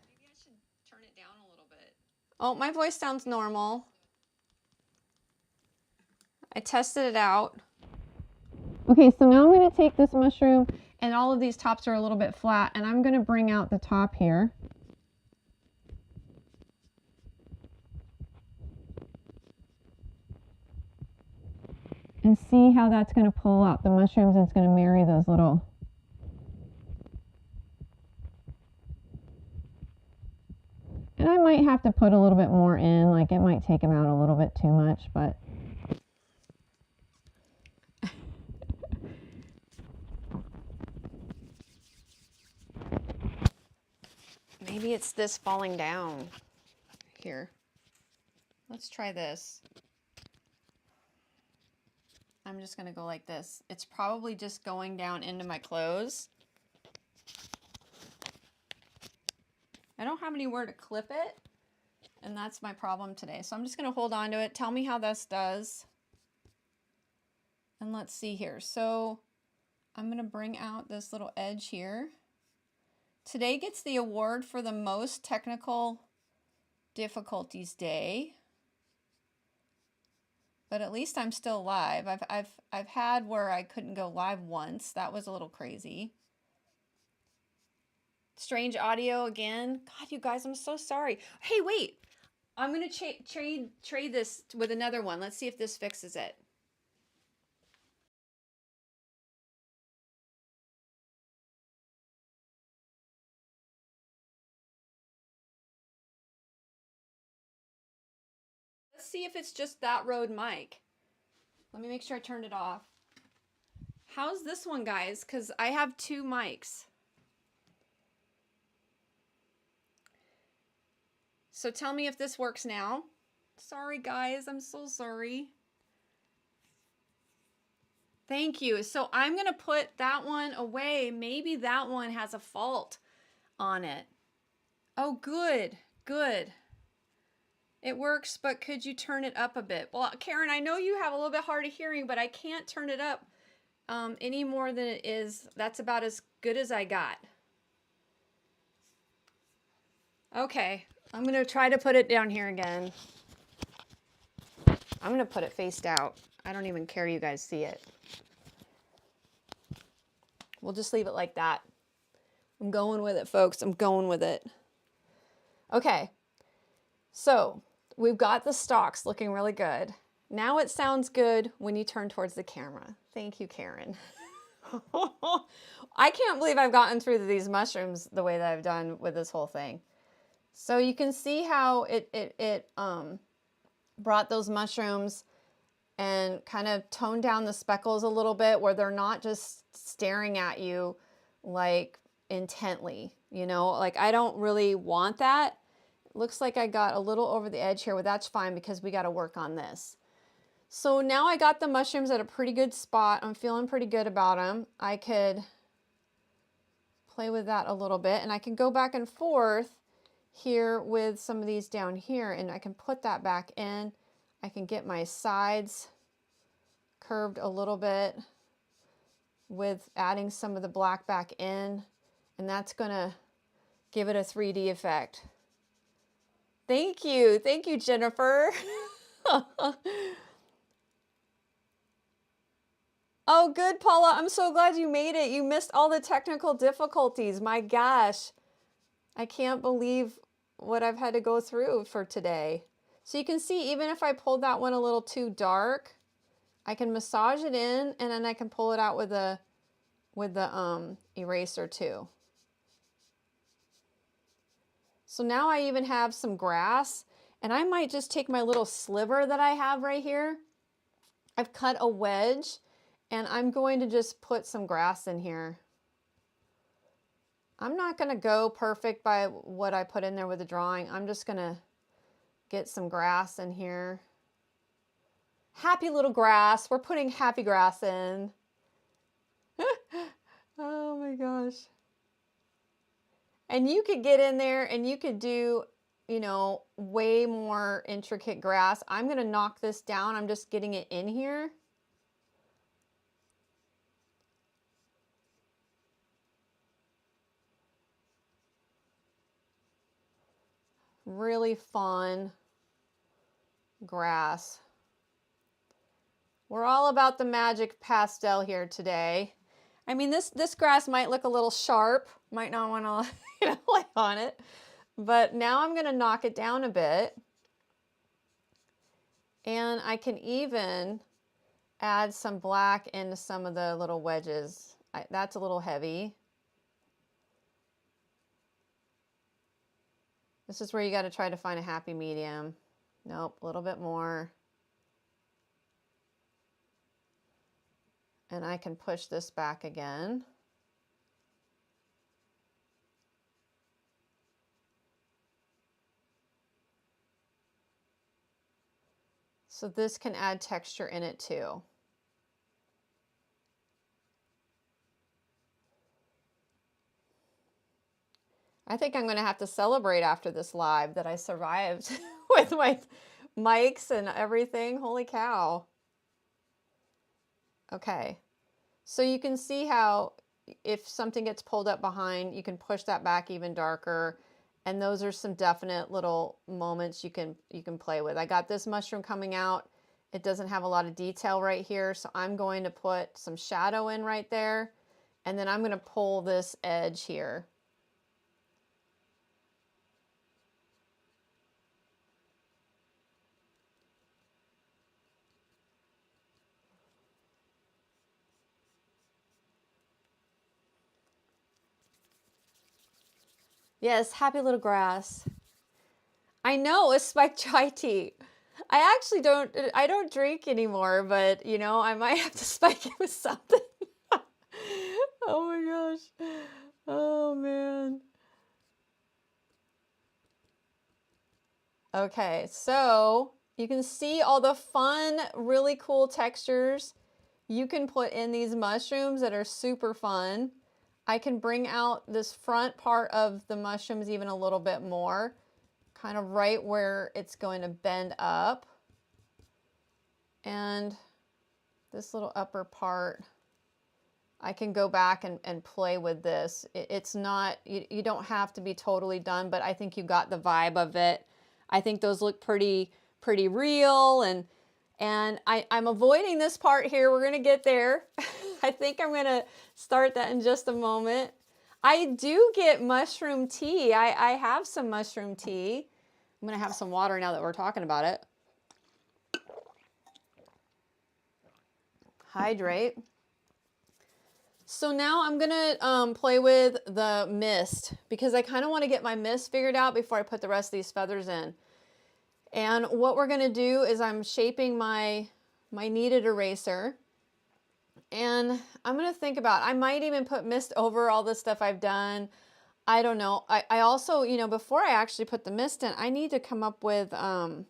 Maybe I should turn it down a little bit. Oh, my voice sounds normal. I tested it out. Okay, so now I'm going to take this mushroom, and all of these tops are a little bit flat, and I'm going to bring out the top here. And see how that's going to pull out the mushrooms, and it's going to marry those little. And I might have to put a little bit more in, like it might take them out a little bit too much, but. Maybe it's this falling down here. Let's try this. I'm just gonna go like this. It's probably just going down into my clothes. I don't have anywhere to clip it, and that's my problem today. So I'm just gonna hold on to it. Tell me how this does. And let's see here. So I'm gonna bring out this little edge here. Today gets the award for the most technical difficulties day. But at least I'm still live. I've had where I couldn't go live once. That was a little crazy. Strange audio again. God, you guys, I'm so sorry. Hey, wait. I'm going to trade this with another one. Let's see if this fixes it. Let's see if it's just that Rode mic. Let me make sure I turned it off. How's this one, guys? Because I have two mics. So tell me if this works now. Sorry, guys. I'm so sorry. Thank you. So I'm going to put that one away. Maybe that one has a fault on it. Oh, good. Good. It works, but could you turn it up a bit? Well, Karen, I know you have a little bit hard of hearing, but I can't turn it up any more than it is. That's about as good as I got. Okay, I'm going to try to put it down here again. I'm going to put it faced out. I don't even care you guys see it. We'll just leave it like that. I'm going with it, folks. I'm going with it. Okay, so we've got the stalks looking really good. Now it sounds good when you turn towards the camera. Thank you, Karen. I can't believe I've gotten through these mushrooms the way that I've done with this whole thing. So you can see how it brought those mushrooms and kind of toned down the speckles a little bit where they're not just staring at you like intently, you know, like I don't really want that. It looks like I got a little over the edge here, but that's fine because we got to work on this. So now I got the mushrooms at a pretty good spot. I'm feeling pretty good about them. I could play with that a little bit, and I can go back and forth here with some of these down here, and I can put that back in. I can get my sides curved a little bit with adding some of the black back in, and that's gonna give it a 3D effect. Thank you, Jennifer. Oh, good, Paula. I'm so glad you made it. You missed all the technical difficulties. My gosh. I can't believe what I've had to go through for today. So you can see, even if I pulled that one a little too dark, I can massage it in, and then I can pull it out with the eraser too. So now I even have some grass, and I might just take my little sliver that I have right here. I've cut a wedge, and I'm going to just put some grass in here. I'm not going to go perfect by what I put in there with the drawing. I'm just going to get some grass in here. Happy little grass. We're putting happy grass in. Oh my gosh. And you could get in there and you could do, you know, way more intricate grass. I'm going to knock this down. I'm just getting it in here. Really fun grass. We're all about the magic pastel here today. I mean, this grass might look a little sharp, might not want to, you know, lay on it, but now I'm going to knock it down a bit, and I can even add some black into some of the little wedges. That's a little heavy. This is where you got to try to find a happy medium. Nope, a little bit more. And I can push this back again. So this can add texture in it too. I think I'm going to have to celebrate after this live that I survived with my mics and everything. Holy cow. Okay, so you can see how if something gets pulled up behind, you can push that back even darker. And those are some definite little moments you can play with. I got this mushroom coming out. It doesn't have a lot of detail right here, so I'm going to put some shadow in right there. And then I'm going to pull this edge here. Yes, happy little grass. I know, a spiked chai tea. I actually don't drink anymore, but you know, I might have to spike it with something. Oh my gosh. Oh man. Okay, so you can see all the fun, really cool textures you can put in these mushrooms that are super fun. I can bring out this front part of the mushrooms even a little bit more, kind of right where it's going to bend up. And this little upper part, I can go back and play with this. It's not, you don't have to be totally done, but I think you got the vibe of it. I think those look pretty real, and I'm avoiding this part here. We're gonna get there. I think I'm gonna start that in just a moment. I do get mushroom tea. I have some mushroom tea. I'm gonna have some water now that we're talking about it. Hydrate. So now I'm gonna play with the mist because I kind of want to get my mist figured out before I put the rest of these feathers in. And what we're gonna do is I'm shaping my kneaded eraser. And I'm gonna think about, I might even put mist over all the stuff I've done. I don't know. I also, you know, before I actually put the mist in, I need to come up with, I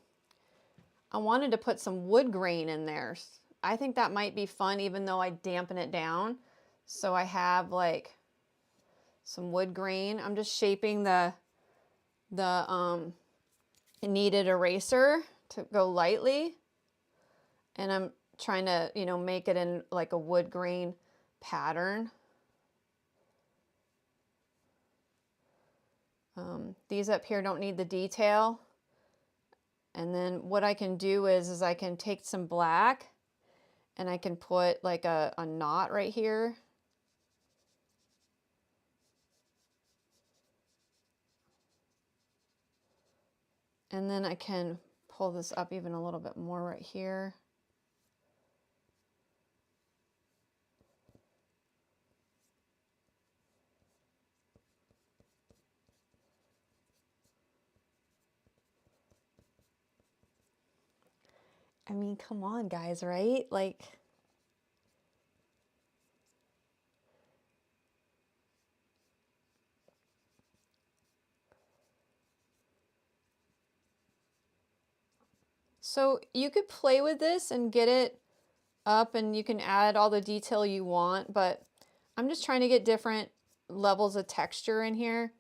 wanted to put some wood grain in there. I think that might be fun, even though I dampen it down. So I have like some wood grain. I'm just shaping the kneaded eraser to go lightly. And I'm trying to, you know, make it in like a wood grain pattern. These up here don't need the detail. And then what I can do is I can take some black and I can put like a knot right here. And then I can pull this up even a little bit more right here. I mean, come on, guys, right? Like, so you could play with this and get it up and you can add all the detail you want, but I'm just trying to get different levels of texture in here.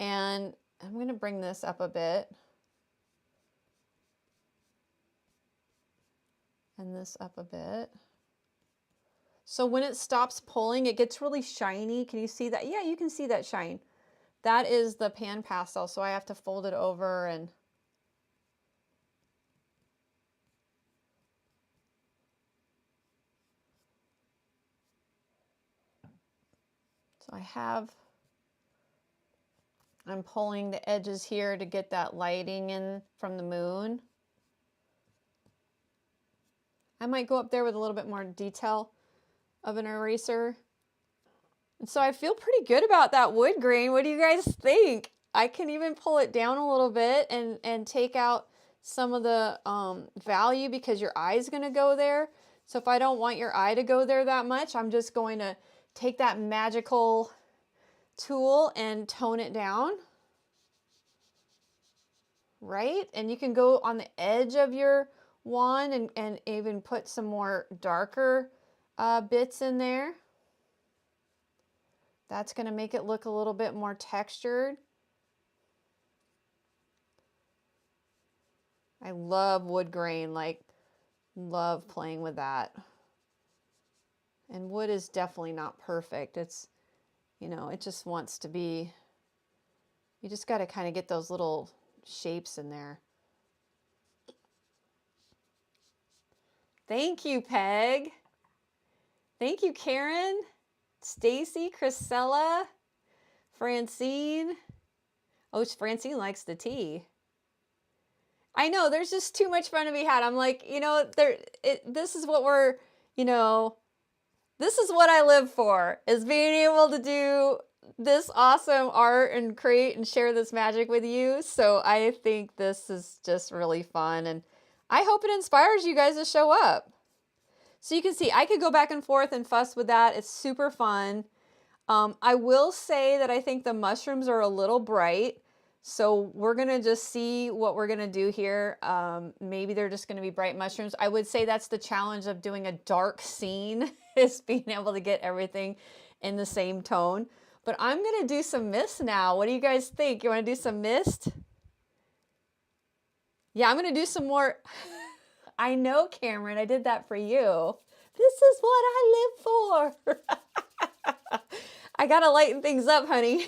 And I'm going to bring this up a bit. And this up a bit. So when it stops pulling, it gets really shiny. Can you see that? Yeah, you can see that shine. That is the pan pastel. So I have to fold it over and so I'm pulling the edges here to get that lighting in from the moon. I might go up there with a little bit more detail of an eraser. And so I feel pretty good about that wood grain. What do you guys think? I can even pull it down a little bit and take out some of the value because your eye is going to go there. So if I don't want your eye to go there that much, I'm just going to take that magical tool and tone it down. Right? And you can go on the edge of your wand and even put some more darker bits in there. That's going to make it look a little bit more textured. I love wood grain, like love playing with that. And wood is definitely not perfect. It's, you know, it just wants to be, you just got to kind of get those little shapes in there. Thank you, Peg. Thank you, Karen, Stacy, Chrisella, Francine. Oh, Francine likes the tea. I know, there's just too much fun to be had. I'm like, you know, this is what we're, you know, this is what I live for, is being able to do this awesome art and create and share this magic with you. So I think this is just really fun. And I hope it inspires you guys to show up. So you can see, I could go back and forth and fuss with that. It's super fun. I will say that I think the mushrooms are a little bright. So we're going to just see what we're going to do here. Maybe they're just going to be bright mushrooms. I would say that's the challenge of doing a dark scene is being able to get everything in the same tone. But I'm going to do some mist now. What do you guys think? You want to do some mist? Yeah, I'm going to do some more. I know, Cameron, I did that for you. This is what I live for. I got to lighten things up, honey.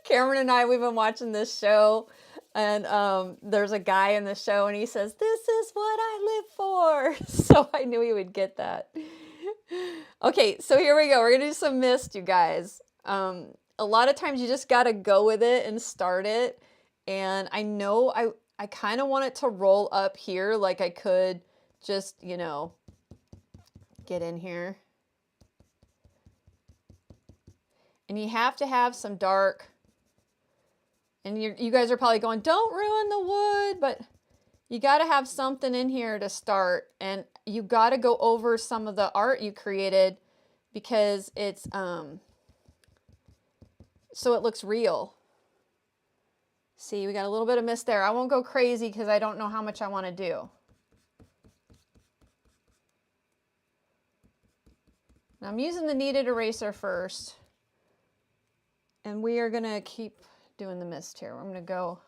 Cameron and I, we've been watching this show, and there's a guy in the show, and he says, "This is what I live for." So I knew he would get that. Okay, so here we go. We're going to do some mist, you guys. A lot of times you just got to go with it and start it. And I know I kind of want it to roll up here like I could just, you know, get in here. And you have to have some dark And you guys are probably going, don't ruin the wood, but you got to have something in here to start. And you got to go over some of the art you created because it's, so it looks real. See, we got a little bit of mist there. I won't go crazy because I don't know how much I want to do. Now I'm using the kneaded eraser first. And we are going to keep doing the mist here. I'm going to go.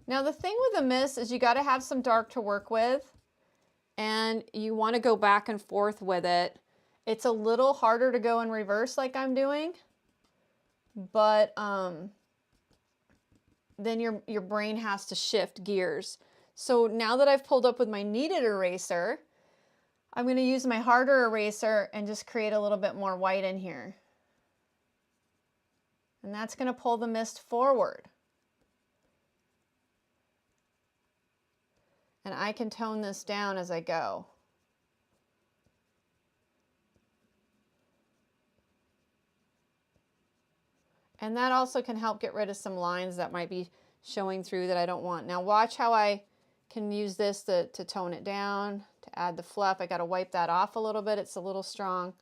Now the thing with the mist is you got to have some dark to work with. And you want to go back and forth with it. It's a little harder to go in reverse like I'm doing. But then your brain has to shift gears. So now that I've pulled up with my kneaded eraser, I'm going to use my harder eraser and just create a little bit more white in here. And that's going to pull the mist forward. And I can tone this down as I go. And that also can help get rid of some lines that might be showing through that I don't want. Now watch how I can use this to tone it down, to add the fluff. I got to wipe that off a little bit. It's a little strong.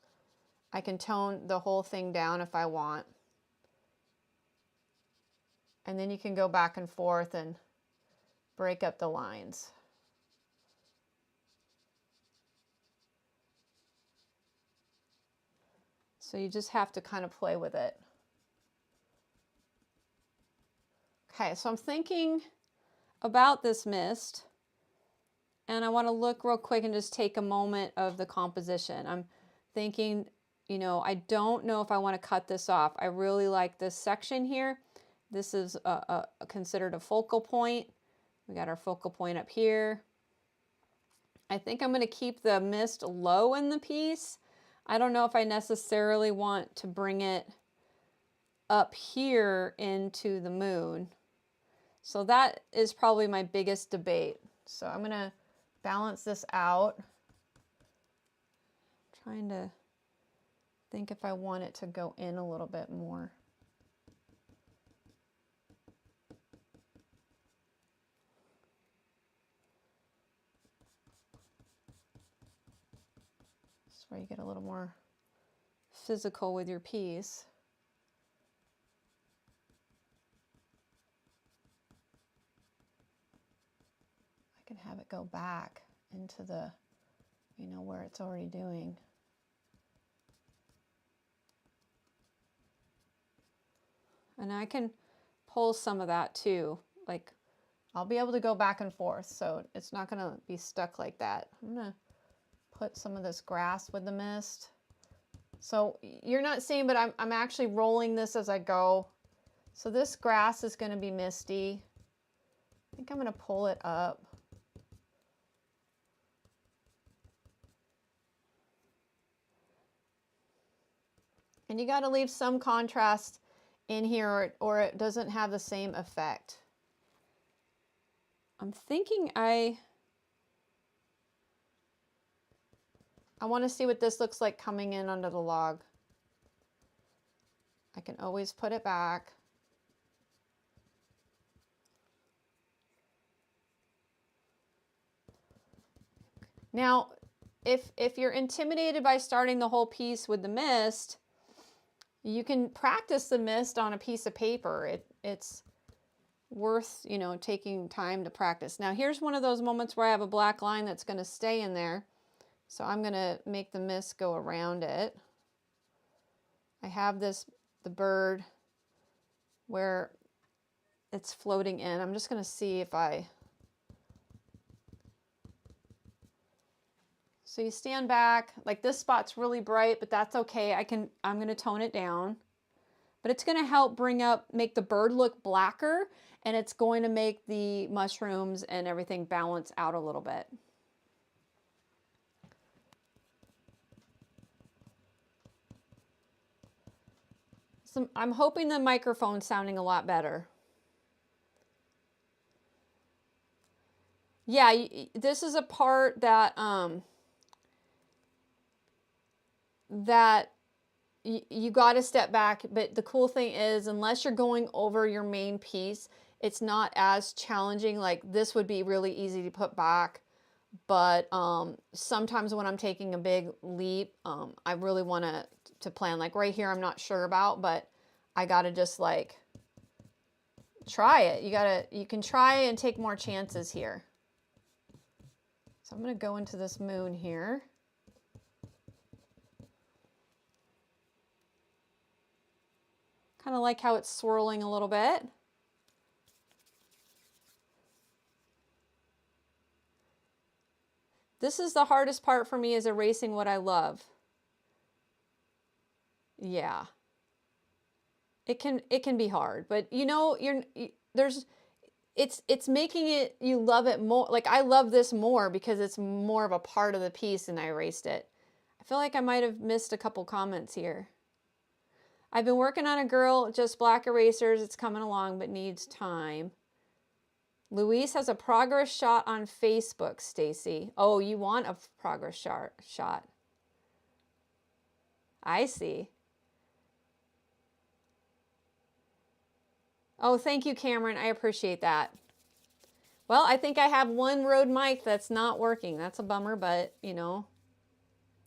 I can tone the whole thing down if I want. And then you can go back and forth and break up the lines. So you just have to kind of play with it. Okay, so I'm thinking about this mist, and I want to look real quick and just take a moment of the composition. I'm thinking, you know, I don't know if I want to cut this off. I really like this section here. This is considered a focal point. We got our focal point up here. I think I'm going to keep the mist low in the piece. I don't know if I necessarily want to bring it up here into the moon. So that is probably my biggest debate. So I'm going to balance this out. I'm trying to think if I want it to go in a little bit more. This is where you get a little more physical with your piece. I can have it go back into the, you know, where it's already doing. And I can pull some of that too. Like, I'll be able to go back and forth, so it's not going to be stuck like that. I'm going to put some of this grass with the mist. So you're not seeing, but I'm actually rolling this as I go. So this grass is going to be misty. I think I'm going to pull it up. And you got to leave some contrast in here or it doesn't have the same effect. I'm thinking I want to see what this looks like coming in under the log. I can always put it back. Now, if you're intimidated by starting the whole piece with the mist, you can practice the mist on a piece of paper. It's worth, you know, taking time to practice. Now, here's one of those moments where I have a black line that's going to stay in there. So I'm going to make the mist go around it. I have the bird where it's floating in. I'm just going to see if so you stand back, like this spot's really bright, but that's okay. I'm going to tone it down. But it's going to help make the bird look blacker, and it's going to make the mushrooms and everything balance out a little bit. So I'm hoping the microphone's sounding a lot better. Yeah, this is a part that that you got to step back. But the cool thing is, unless you're going over your main piece, it's not as challenging. Like this would be really easy to put back. But sometimes when I'm taking a big leap, I really want to plan. Like right here, I'm not sure about, but I got to just like try it. You can try and take more chances here. So I'm going to go into this moon here. Kind of like how it's swirling a little bit. This is the hardest part for me, is erasing what I love. Yeah. It can be hard, but you know, it's making it, you love it more. Like I love this more because it's more of a part of the piece and I erased it. I feel like I might have missed a couple comments here. I've been working on a girl, just black erasers. It's coming along, but needs time. Luis has a progress shot on Facebook, Stacy. Oh, you want a progress shot. I see. Oh, thank you, Cameron. I appreciate that. Well, I think I have one Rode mic that's not working. That's a bummer, but you know.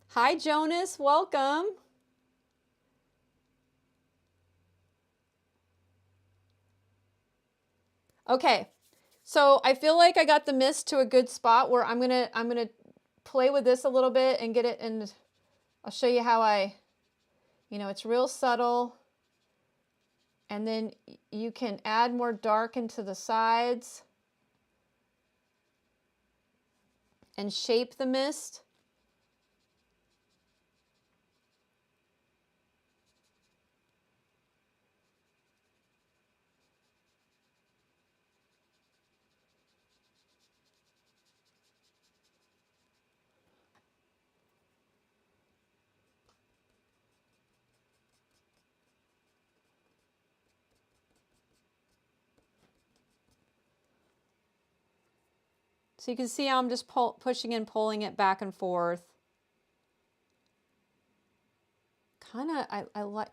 Hi, Jonas. Welcome. Okay. So I feel like I got the mist to a good spot where I'm gonna play with this a little bit and get it, and I'll show you how it's real subtle. And then you can add more dark into the sides and shape the mist. So you can see how I'm just pushing and pulling it back and forth. Kind of, I like...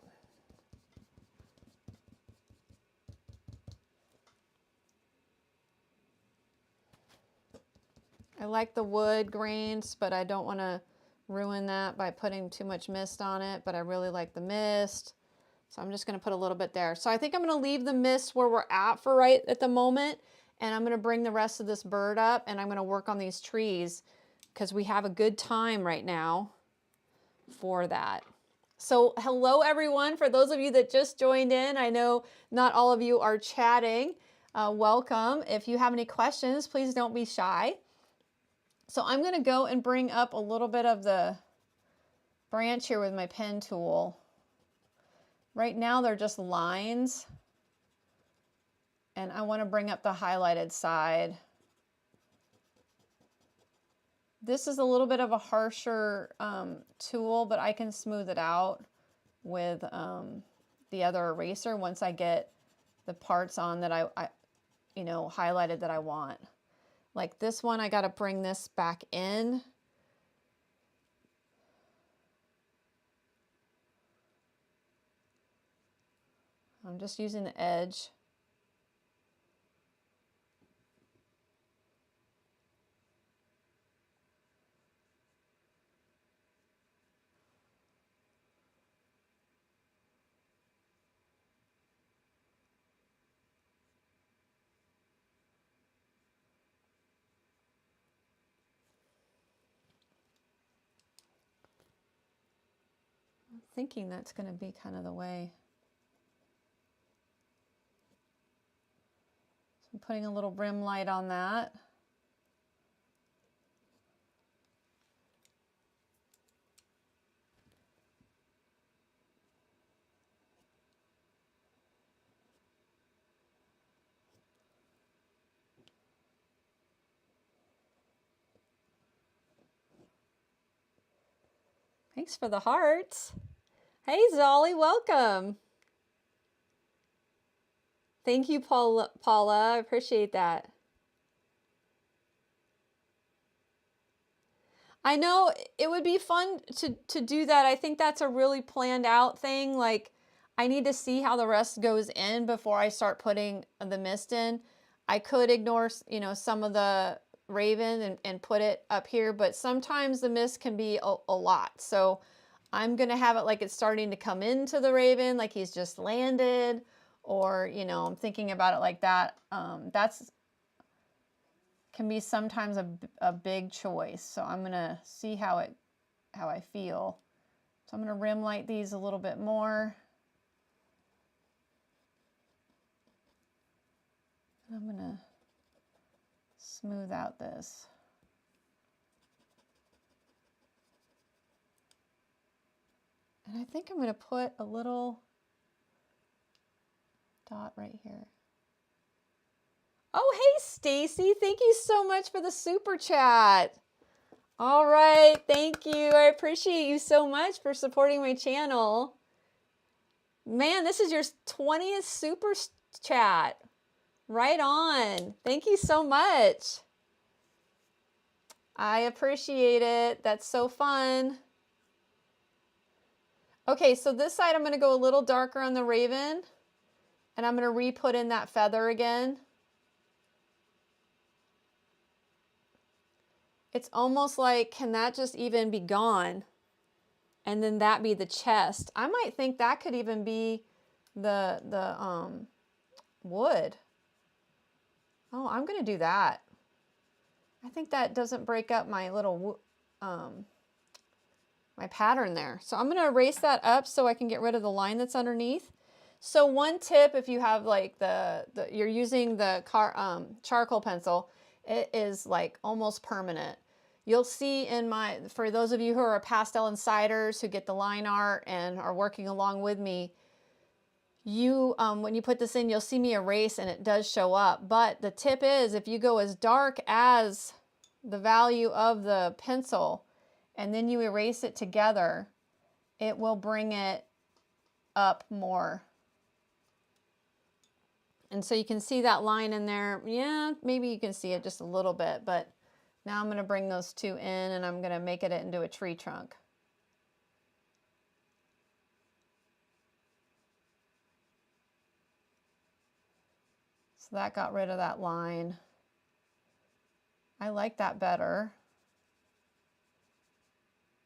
I like the wood grains, but I don't want to ruin that by putting too much mist on it, but I really like the mist. So I'm just going to put a little bit there. So I think I'm going to leave the mist where we're at for right at the moment. And I'm going to bring the rest of this bird up and I'm going to work on these trees because we have a good time right now for that. So hello everyone. For those of you that just joined in, I know not all of you are chatting. Welcome. If you have any questions, please don't be shy. So I'm going to go and bring up a little bit of the branch here with my pen tool. Right now they're just lines. And I want to bring up the highlighted side. This is a little bit of a harsher tool, but I can smooth it out with the other eraser once I get the parts on that I highlighted that I want. Like this one, I got to bring this back in. I'm just using the edge. I'm thinking that's going to be kind of the way. So I'm putting a little rim light on that. Thanks for the hearts. Hey, Zolly, welcome. Thank you, Paula. I appreciate that. I know it would be fun to do that. I think that's a really planned out thing. Like, I need to see how the rest goes in before I start putting the mist in. I could ignore, you know, some of the raven and put it up here, but sometimes the mist can be a lot. So I'm going to have it like it's starting to come into the raven, like he's just landed, or, you know, I'm thinking about it like that. That's can be sometimes a big choice. So I'm going to see how I feel. So I'm going to rim light these a little bit more. And I'm going to smooth out this. And I think I'm going to put a little dot right here. Oh, hey, Stacy. Thank you so much for the super chat. All right. Thank you. I appreciate you so much for supporting my channel. Man, this is your 20th super chat. Right on. Thank you so much. I appreciate it. That's so fun. Okay, so this side I'm going to go a little darker on the raven. And I'm going to re-put in that feather again. It's almost like, can that just even be gone? And then that be the chest. I might think that could even be the wood. Oh, I'm going to do that. I think that doesn't break up my little my pattern there. So I'm going to erase that up so I can get rid of the line that's underneath. So one tip, if you have like you're using the charcoal pencil, it is like almost permanent. You'll see in for those of you who are Pastel Insiders who get the line art and are working along with me, when you put this in, you'll see me erase and it does show up. But the tip is if you go as dark as the value of the pencil and then you erase it together, it will bring it up more. And so you can see that line in there. Yeah, maybe you can see it just a little bit, but now I'm going to bring those two in and I'm going to make it into a tree trunk. So that got rid of that line. I like that better.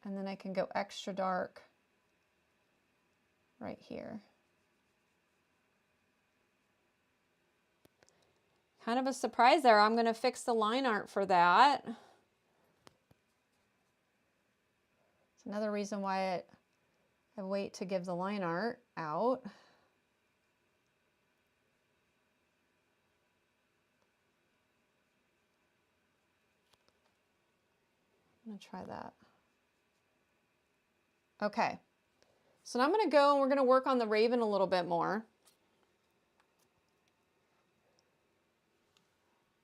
And then I can go extra dark right here. Kind of a surprise there. I'm going to fix the line art for that. It's another reason why I wait to give the line art out. I'm going to try that. Okay. So now I'm going to go and we're going to work on the raven a little bit more.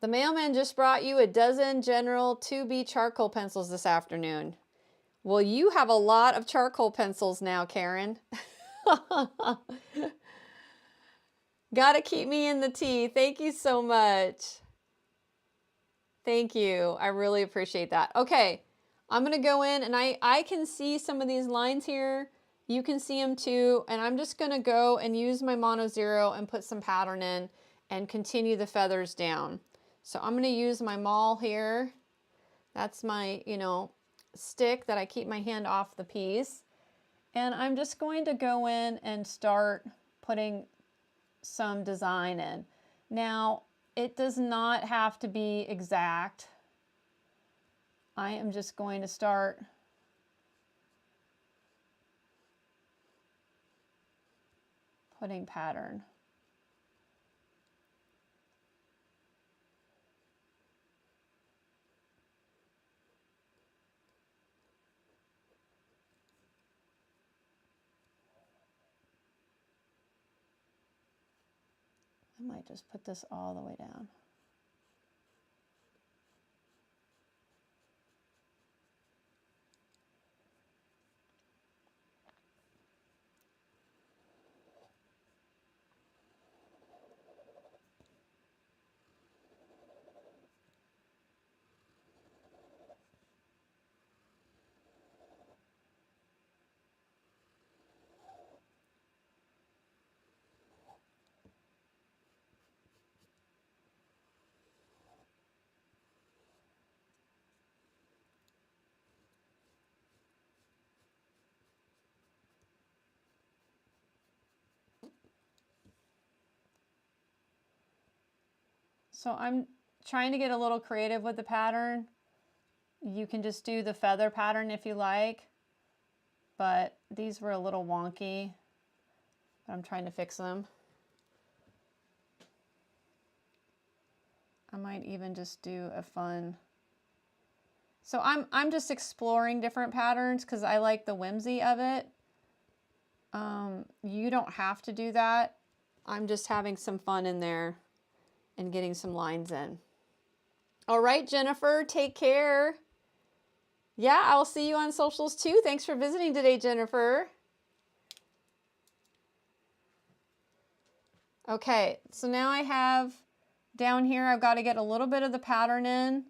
The mailman just brought you a dozen General 2B charcoal pencils this afternoon. Well, you have a lot of charcoal pencils now, Karen. Gotta keep me in the tea. Thank you so much. Thank you. I really appreciate that. Okay, I'm going to go in and I can see some of these lines here. You can see them too. And I'm just going to go and use my Mono Zero and put some pattern in and continue the feathers down. So I'm going to use my maul here. That's my, you know, stick that I keep my hand off the piece. And I'm just going to go in and start putting some design in. Now, it does not have to be exact. I am just going to start putting pattern. I might just put this all the way down. So I'm trying to get a little creative with the pattern. You can just do the feather pattern if you like, but these were a little wonky. I'm trying to fix them. I might even just do a fun. So I'm just exploring different patterns because I like the whimsy of it. You don't have to do that. I'm just having some fun in there and getting some lines in. All right, Jennifer, take care. Yeah, I'll see you on socials too. Thanks for visiting today, Jennifer. Okay, so now I have down here, I've got to get a little bit of the pattern in,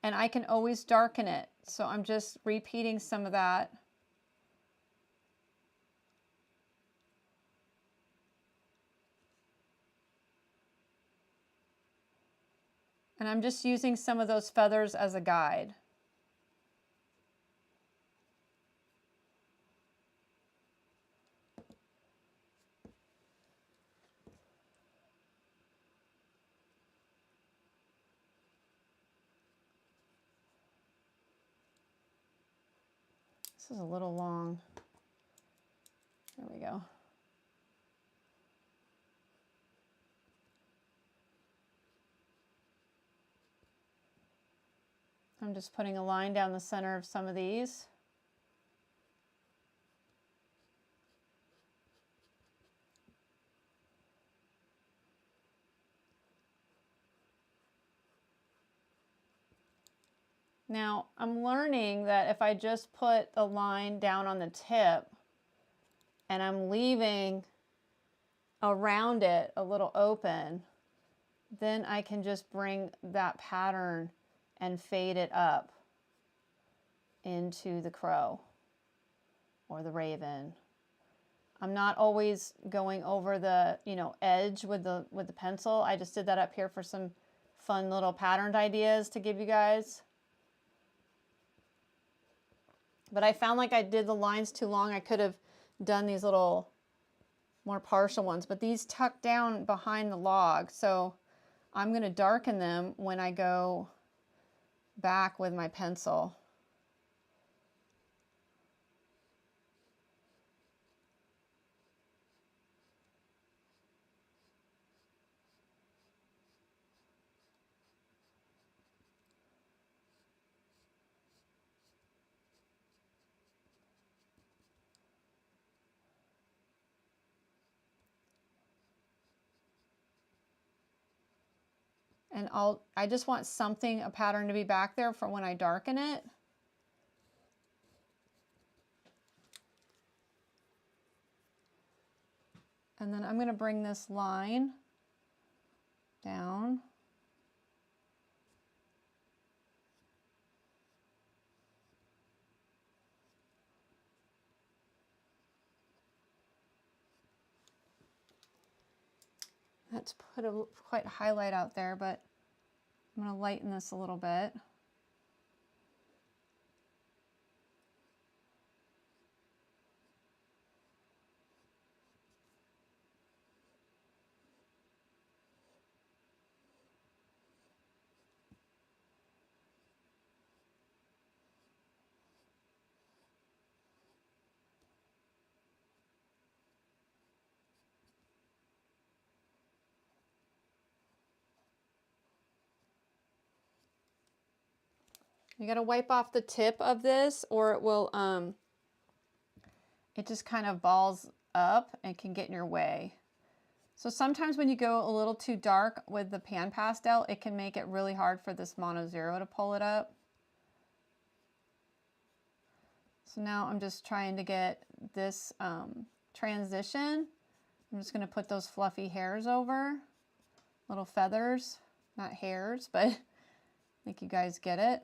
and I can always darken it. So I'm just repeating some of that. And I'm just using some of those feathers as a guide. This is a little long. There we go. I'm just putting a line down the center of some of these. Now, I'm learning that if I just put the line down on the tip and I'm leaving around it a little open, then I can just bring that pattern and fade it up into the crow or the raven. I'm not always going over the, edge with the pencil. I just did that up here for some fun little patterned ideas to give you guys. But I found like I did the lines too long. I could have done these little more partial ones, but these tuck down behind the log. So I'm going to darken them when I go back with my pencil. And I just want a pattern to be back there for when I darken it. And then I'm going to bring this line down. Let's put a quite highlight out there, but I'm going to lighten this a little bit. You got to wipe off the tip of this or it will, it just kind of balls up and can get in your way. So sometimes when you go a little too dark with the pan pastel, it can make it really hard for this mono zero to pull it up. So now I'm just trying to get this transition. I'm just going to put those fluffy hairs over, little feathers, not hairs, but I think you guys get it.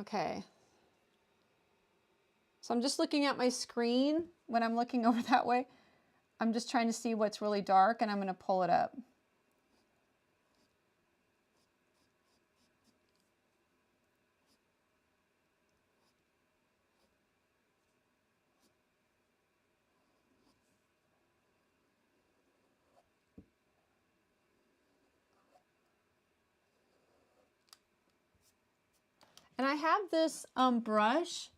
Okay. So I'm just looking at my screen when I'm looking over that way. I'm just trying to see what's really dark and I'm going to pull it up. And I have this brush.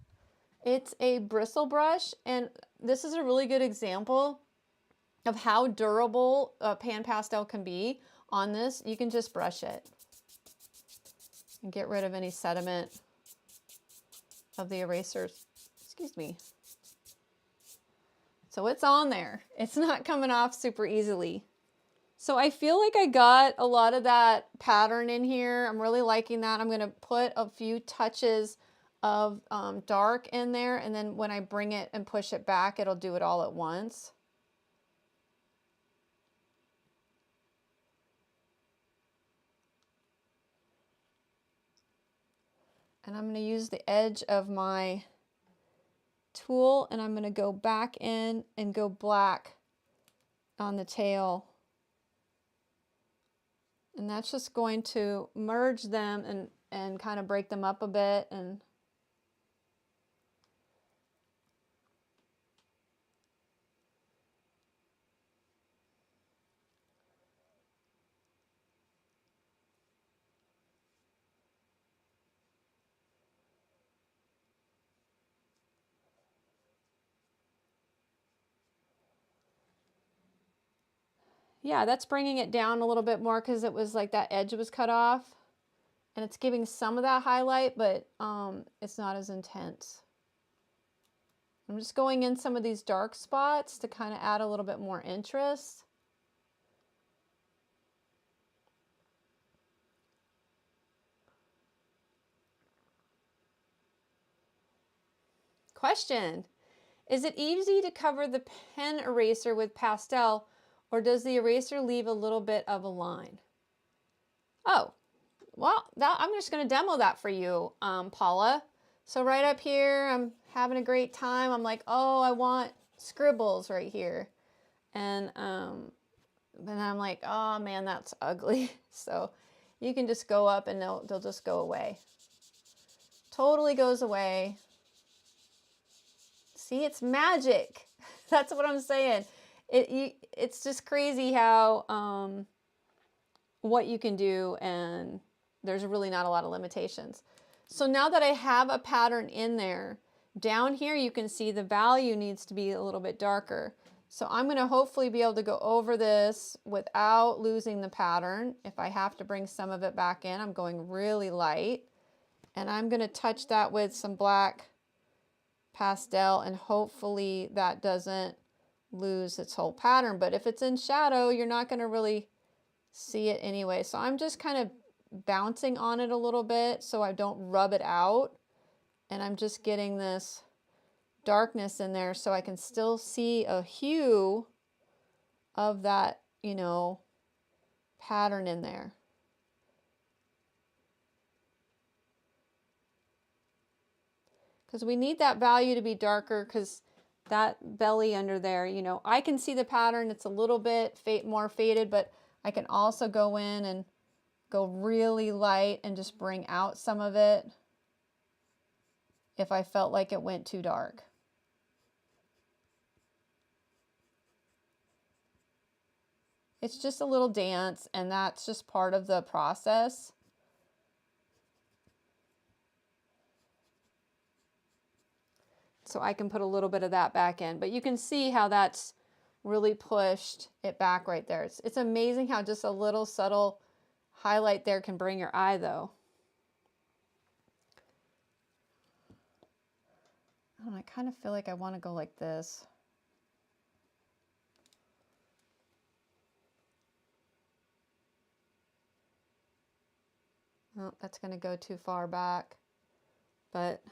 It's a bristle brush, and this is a really good example of how durable pan pastel can be on this. You can just brush it and get rid of any sediment of the erasers. Excuse me. So it's on there. It's not coming off super easily. So I feel like I got a lot of that pattern in here. I'm really liking that. I'm gonna put a few touches of dark in there, and then when I bring it and push it back, it'll do it all at once. And I'm going to use the edge of my tool, and I'm going to go back in and go black on the tail. And that's just going to merge them and kind of break them up a bit. And yeah, that's bringing it down a little bit more because it was like that edge was cut off. And it's giving some of that highlight, but it's not as intense. I'm just going in some of these dark spots to kind of add a little bit more interest. Question: is it easy to cover the pen eraser with pastel, or does the eraser leave a little bit of a line? Oh, well, I'm just going to demo that for you, Paula. So right up here, I'm having a great time. I'm like, oh, I want scribbles right here. And then I'm like, oh man, that's ugly. So you can just go up and they'll just go away. Totally goes away. See, it's magic. That's what I'm saying. It's just crazy how what you can do, and there's really not a lot of limitations. So now that I have a pattern in there, down here you can see the value needs to be a little bit darker. So I'm going to hopefully be able to go over this without losing the pattern. If I have to bring some of it back in, I'm going really light. And I'm going to touch that with some black pastel, and hopefully that doesn't lose its whole pattern. But if it's in shadow, you're not going to really see it anyway. So I'm just kind of bouncing on it a little bit so I don't rub it out. And I'm just getting this darkness in there so I can still see a hue of that, you know, pattern in there. Because we need that value to be darker, because that belly under there, you know, I can see the pattern. It's a little bit more faded, but I can also go in and go really light and just bring out some of it if I felt like it went too dark. It's just a little dance, and that's just part of the process. So I can put a little bit of that back in, but you can see how that's really pushed it back right there. It's amazing how just a little subtle highlight there can bring your eye though. And I kind of feel like I want to go like this. Oh, that's going to go too far back, but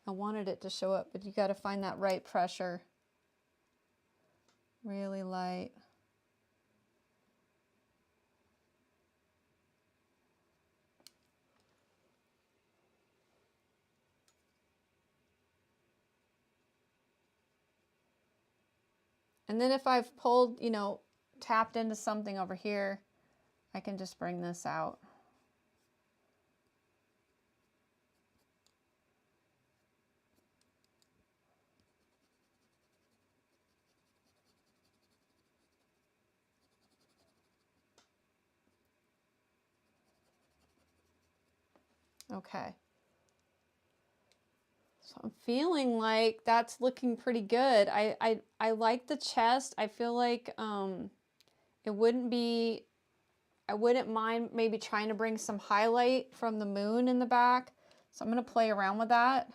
I wanted it to show up, but you got to find that right pressure. Really light. And then if I've pulled, you know, tapped into something over here, I can just bring this out. Okay. So I'm feeling like that's looking pretty good. I like the chest. I feel like it wouldn't be, I wouldn't mind maybe trying to bring some highlight from the moon in the back. So I'm going to play around with that.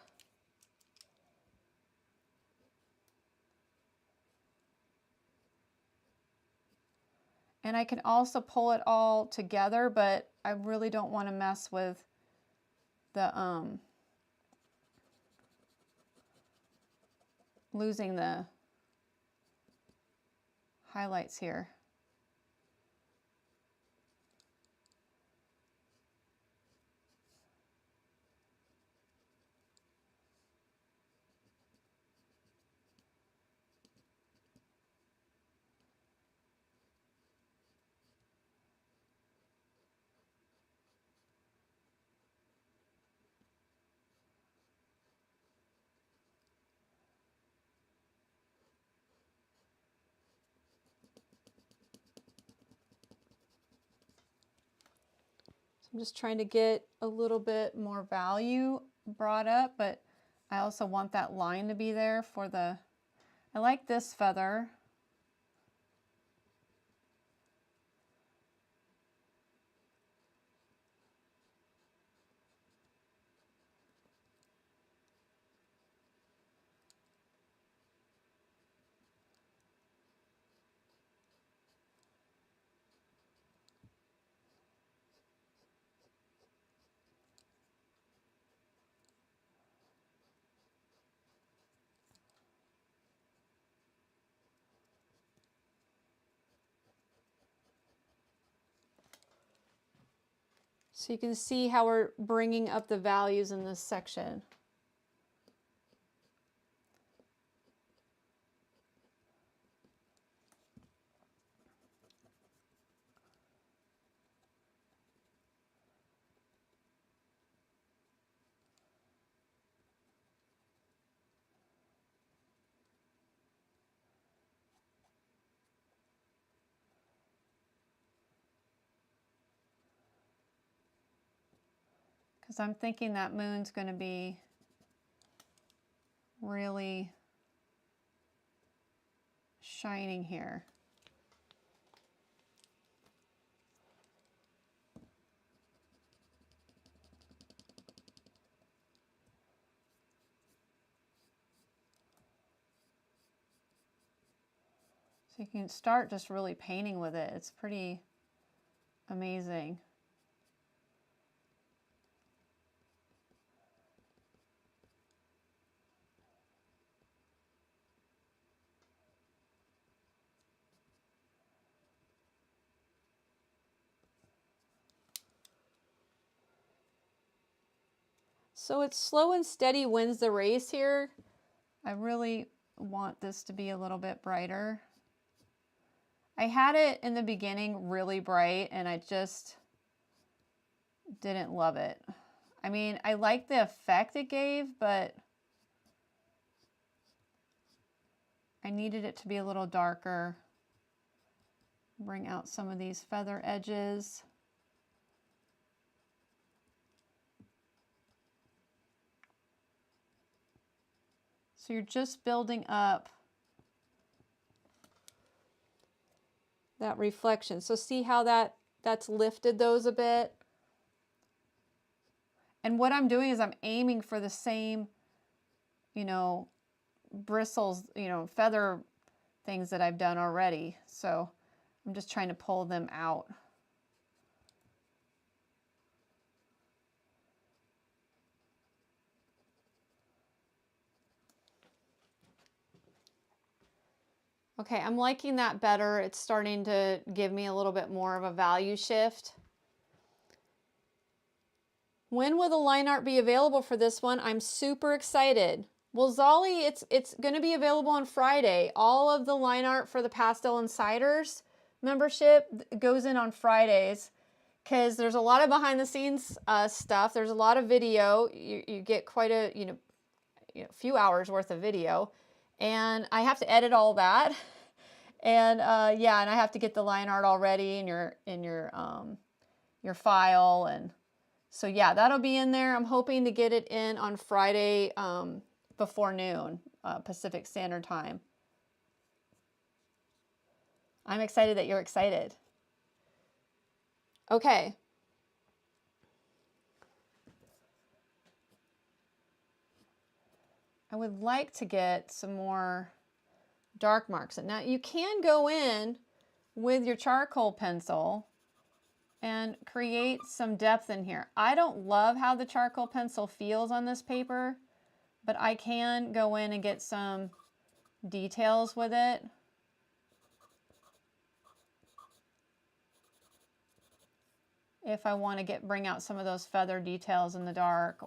And I can also pull it all together, but I really don't want to mess with the losing the highlights here. I'm just trying to get a little bit more value brought up, but I also want that line to be there for the, I like this feather. So you can see how we're bringing up the values in this section. Because I'm thinking that moon's going to be really shining here. So you can start just really painting with it. It's pretty amazing. So it's slow and steady wins the race here. I really want this to be a little bit brighter. I had it in the beginning really bright and I just didn't love it. I mean, I like the effect it gave, but I needed it to be a little darker. Bring out some of these feather edges. So you're just building up that reflection. So see how that's lifted those a bit? And what I'm doing is I'm aiming for the same, you know, bristles, you know, feather things that I've done already. So I'm just trying to pull them out. Okay, I'm liking that better. It's starting to give me a little bit more of a value shift. When will the line art be available for this one? I'm super excited. Well, Zolly, it's going to be available on Friday. All of the line art for the Pastel Insiders membership goes in on Fridays because there's a lot of behind the scenes stuff. There's a lot of video. You get quite a few hours worth of video, and I have to edit all that. And yeah, and I have to get the line art all ready in your file, and So yeah, that'll be in there. I'm hoping to get it in on Friday before noon, Pacific Standard Time. I'm excited that you're excited. Okay. I would like to get some more dark marks. Now you can go in with your charcoal pencil and create some depth in here. I don't love how the charcoal pencil feels on this paper, but I can go in and get some details with it. If I want to bring out some of those feather details in the dark,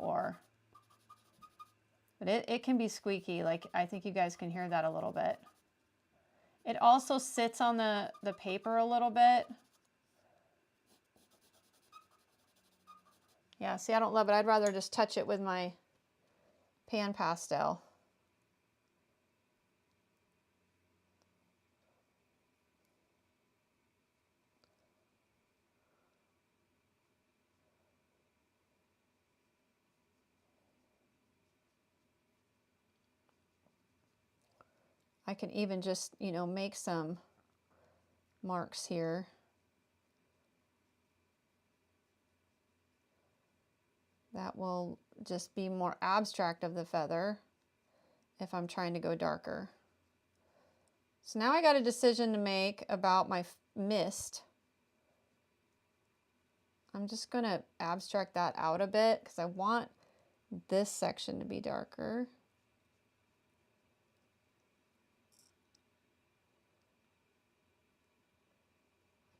but it can be squeaky. Like, I think you guys can hear that a little bit. It also sits on the paper a little bit. Yeah, see, I don't love it. I'd rather just touch it with my pan pastel. I can even just, you know, make some marks here. That will just be more abstract of the feather if I'm trying to go darker. So now I got a decision to make about my mist. I'm just going to abstract that out a bit because I want this section to be darker.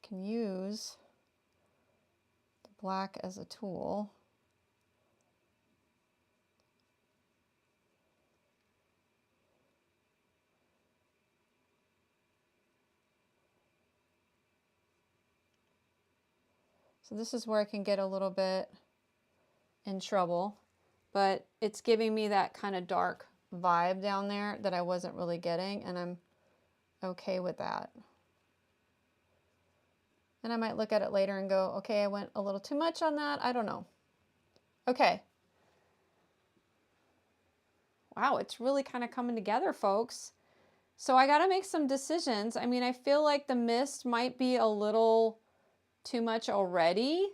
I can use the black as a tool. So this is where I can get a little bit in trouble, but it's giving me that kind of dark vibe down there that I wasn't really getting, and I'm okay with that. And I might look at it later and go, okay, I went a little too much on that. I don't know. Okay. Wow, it's really kind of coming together, folks. So I got to make some decisions. I mean, I feel like the mist might be a little too much already.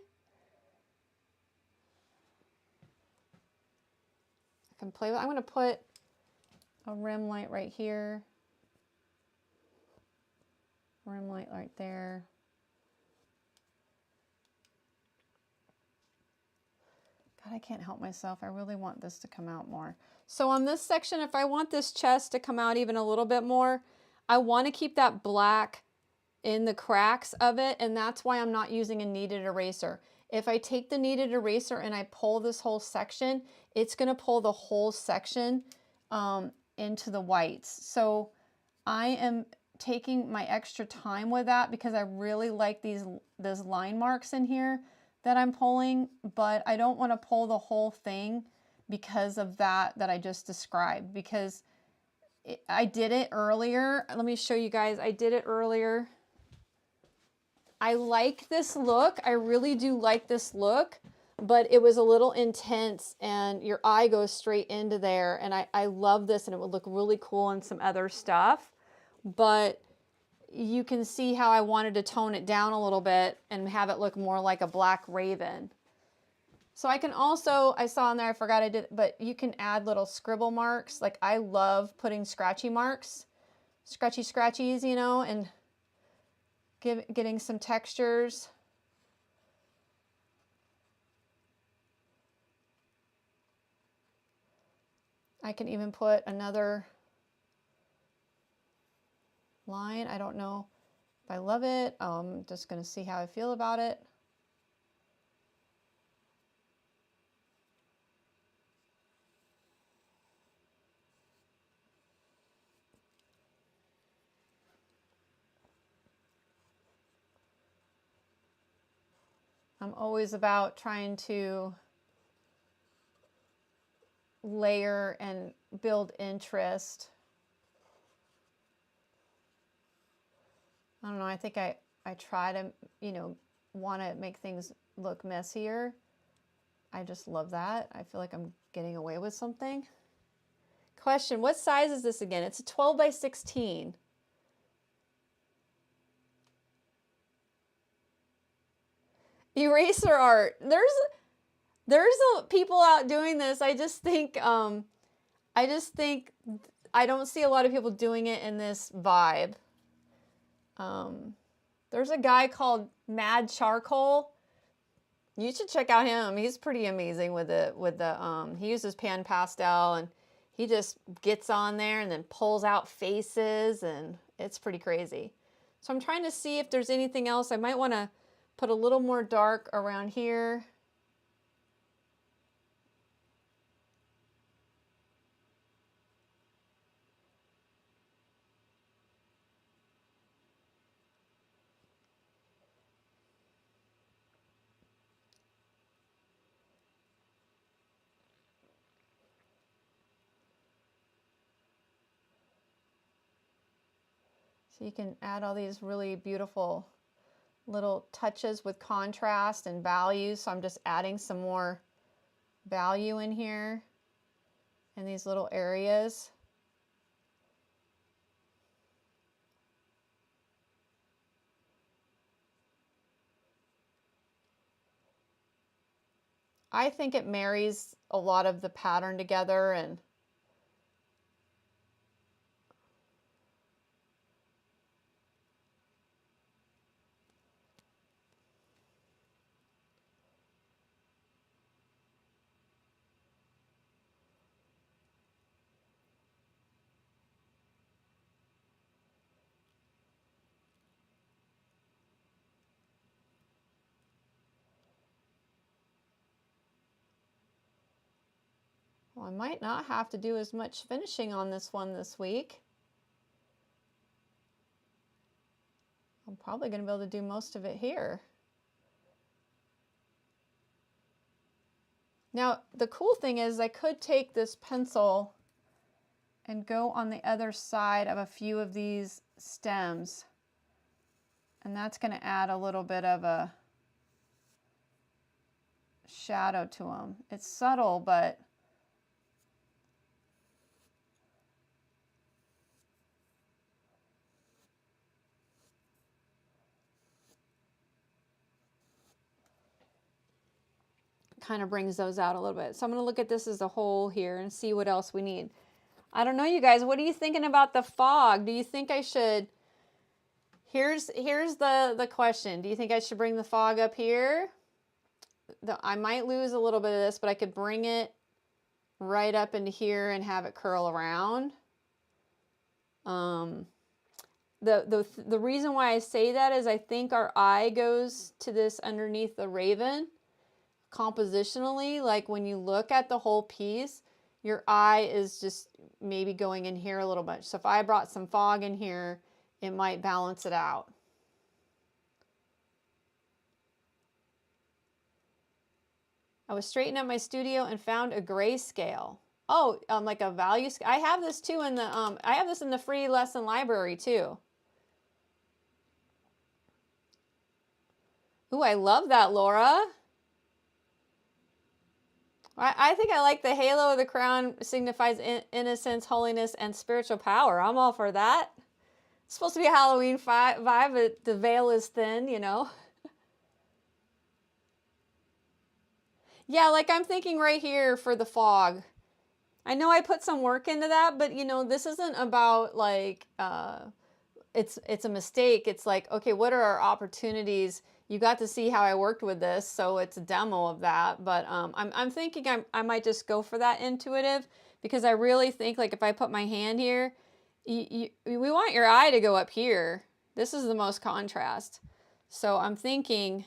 I can play with, I'm going to put a rim light right here. Rim light right there. God, I can't help myself. I really want this to come out more. So on this section, if I want this chest to come out even a little bit more, I want to keep that black in the cracks of it, and that's why I'm not using a kneaded eraser. If I take the kneaded eraser and I pull this whole section, it's going to pull the whole section into the whites. So I am taking my extra time with that because I really like these line marks in here that I'm pulling, but I don't want to pull the whole thing because of that I just described, because I did it earlier. Let me show you guys. I did it earlier. I like this look. I really do like this look, but it was a little intense and your eye goes straight into there. And I love this, and it would look really cool in some other stuff, but you can see how I wanted to tone it down a little bit and have it look more like a black raven. So I can also, I saw in there, I forgot I did, but you can add little scribble marks. Like, I love putting scratchy marks, scratchies, you know, and getting some textures. I can even put another line. I don't know if I love it. I'm just going to see how I feel about it. I'm always about trying to layer and build interest. I don't know, I think I try to, you know, want to make things look messier. I just love that. I feel like I'm getting away with something. Question, what size is this again? It's a 12 by 16. Eraser art. There's people out doing this. I just think I don't see a lot of people doing it in this vibe. There's a guy called Mad Charcoal. You should check out him. He's pretty amazing with he uses PanPastel, and he just gets on there and then pulls out faces, and it's pretty crazy. So I'm trying to see if there's anything else. I might want to put a little more dark around here. So you can add all these really beautiful little touches with contrast and value. So I'm just adding some more value in here in these little areas. I think it marries a lot of the pattern together, and well, I might not have to do as much finishing on this one this week. I'm probably going to be able to do most of it here. Now, the cool thing is I could take this pencil and go on the other side of a few of these stems, and that's going to add a little bit of a shadow to them. It's subtle, but kind of brings those out a little bit. So I'm going to look at this as a whole here and see what else we need. I don't know, you guys, what are you thinking about the fog? Do you think I should, here's the question. Do you think I should bring the fog up here? I might lose a little bit of this, but I could bring it right up into here and have it curl around. The reason why I say that is I think our eye goes to this underneath the raven compositionally. Like when you look at the whole piece, your eye is just maybe going in here a little bit. So if I brought some fog in here, it might balance it out. I was straightening up my studio and found a grayscale. Oh, like a value scale. I have this too in the I have this in the free lesson library too. Ooh, I love that, Laura. I think I like the halo of the crown signifies innocence, holiness, and spiritual power. I'm all for that. It's supposed to be a Halloween vibe, but the veil is thin, you know. Yeah, like I'm thinking right here for the fog. I know I put some work into that, but you know, this isn't about like, it's a mistake. It's like, okay, what are our opportunities? You got to see how I worked with this, so it's a demo of that. But I'm thinking I might just go for that intuitive, because I really think like if I put my hand here, we want your eye to go up here. This is the most contrast. So I'm thinking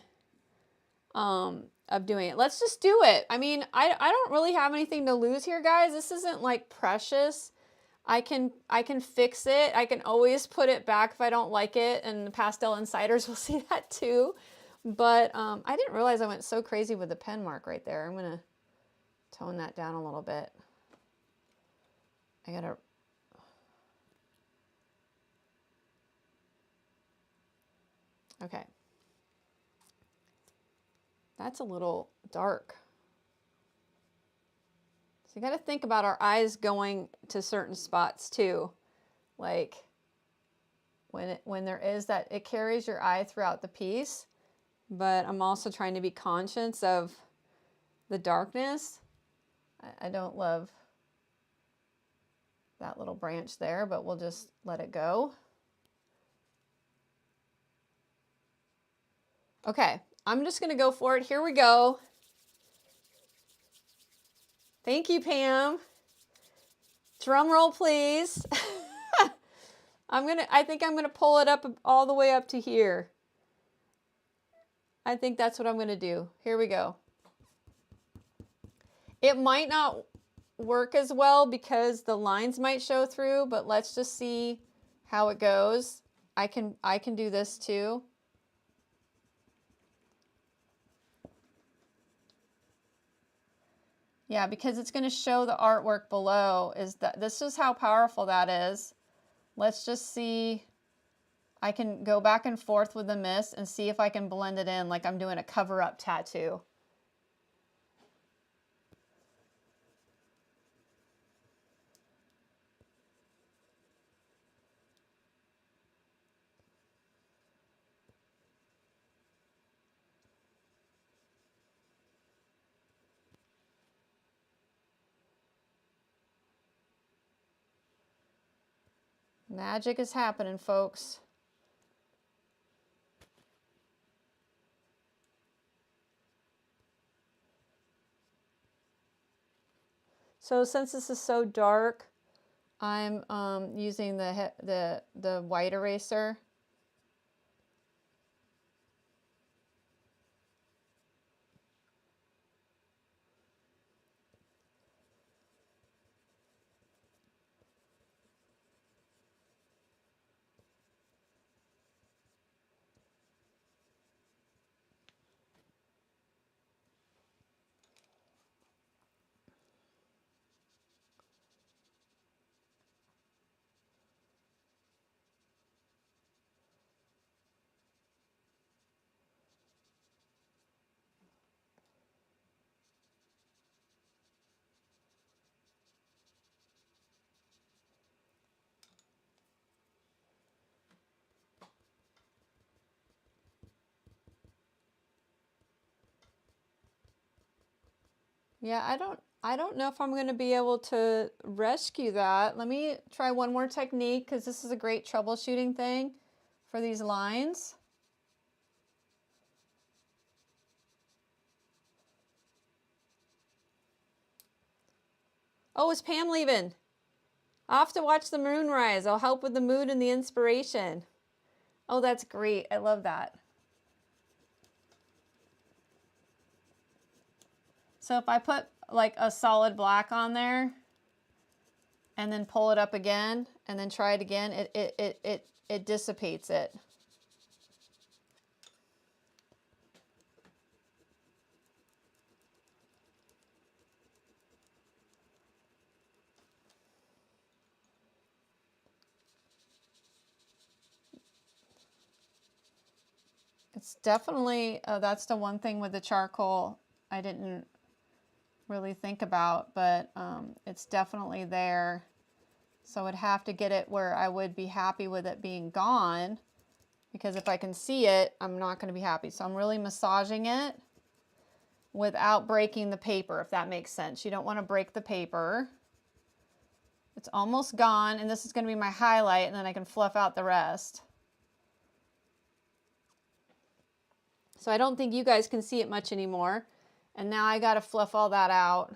of doing it. Let's just do it. I mean, I don't really have anything to lose here, guys. This isn't like precious. I can fix it. I can always put it back if I don't like it, and the Pastel Insiders will see that too. But I didn't realize I went so crazy with the pen mark right there. I'm gonna tone that down a little bit. I gotta. Okay. That's a little dark. So you got to think about our eyes going to certain spots too. Like when there is that, it carries your eye throughout the piece, but I'm also trying to be conscious of the darkness. I don't love that little branch there, but we'll just let it go. Okay, I'm just gonna go for it. Here we go. Thank you, Pam. Drum roll, please. I think I'm gonna pull it up all the way up to here. I think that's what I'm gonna do. Here we go. It might not work as well because the lines might show through, but let's just see how it goes. I can do this too. Yeah, because it's going to show the artwork below. This is how powerful that is. Let's just see. I can go back and forth with the mist and see if I can blend it in like I'm doing a cover-up tattoo. Magic is happening, folks. So since this is so dark, I'm using the white eraser. Yeah, I don't know if I'm going to be able to rescue that. Let me try one more technique because this is a great troubleshooting thing for these lines. Oh, is Pam leaving? I'll have to watch the moonrise. I'll help with the mood and the inspiration. Oh, that's great. I love that. So if I put like a solid black on there and then pull it up again and then try it again, it dissipates it. It's definitely, that's the one thing with the charcoal I didn't really think about, but it's definitely there. So I'd have to get it where I would be happy with it being gone, because if I can see it, I'm not going to be happy. So I'm really massaging it without breaking the paper, if that makes sense. You don't want to break the paper. It's almost gone, and this is going to be my highlight, and then I can fluff out the rest. So I don't think you guys can see it much anymore. And now I got to fluff all that out.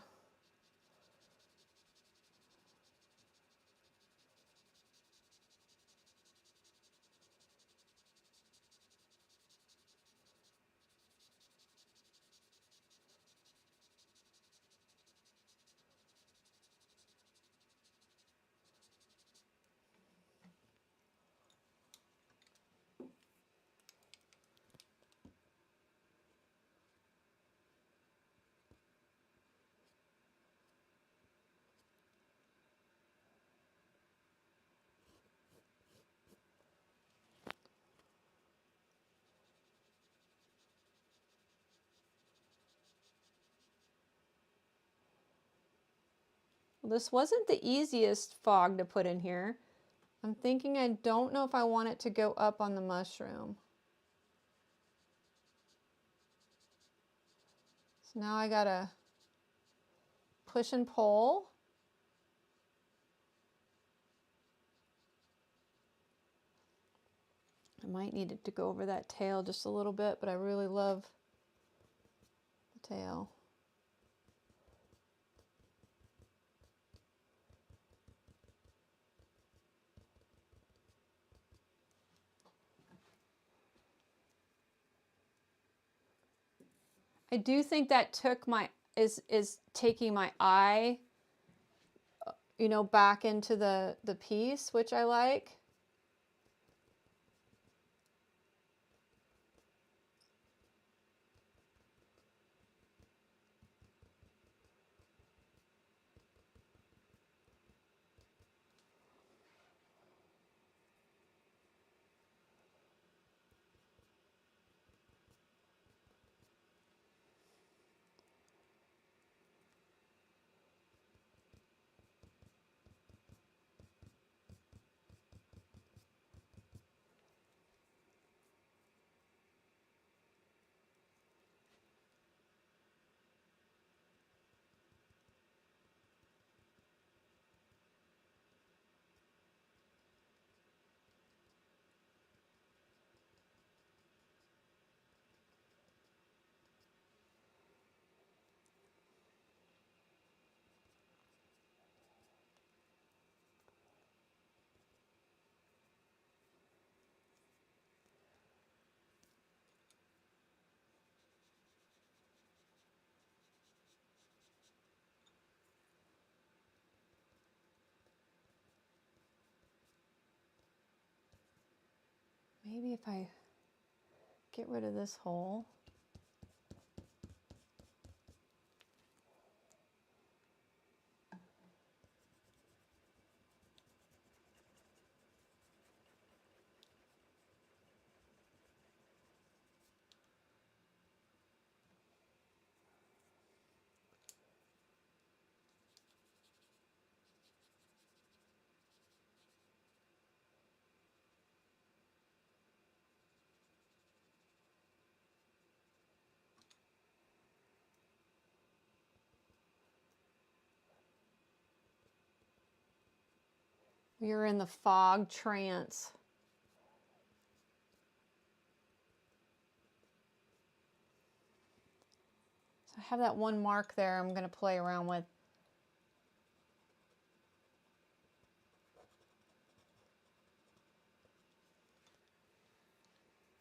Well, this wasn't the easiest fog to put in here. I'm thinking I don't know if I want it to go up on the mushroom. So now I gotta push and pull. I might need it to go over that tail just a little bit, but I really love the tail. I do think that took my, is taking my eye, you know, back into the piece, which I like. Maybe if I get rid of this hole. You're in the fog trance. So I have that one mark there I'm going to play around with.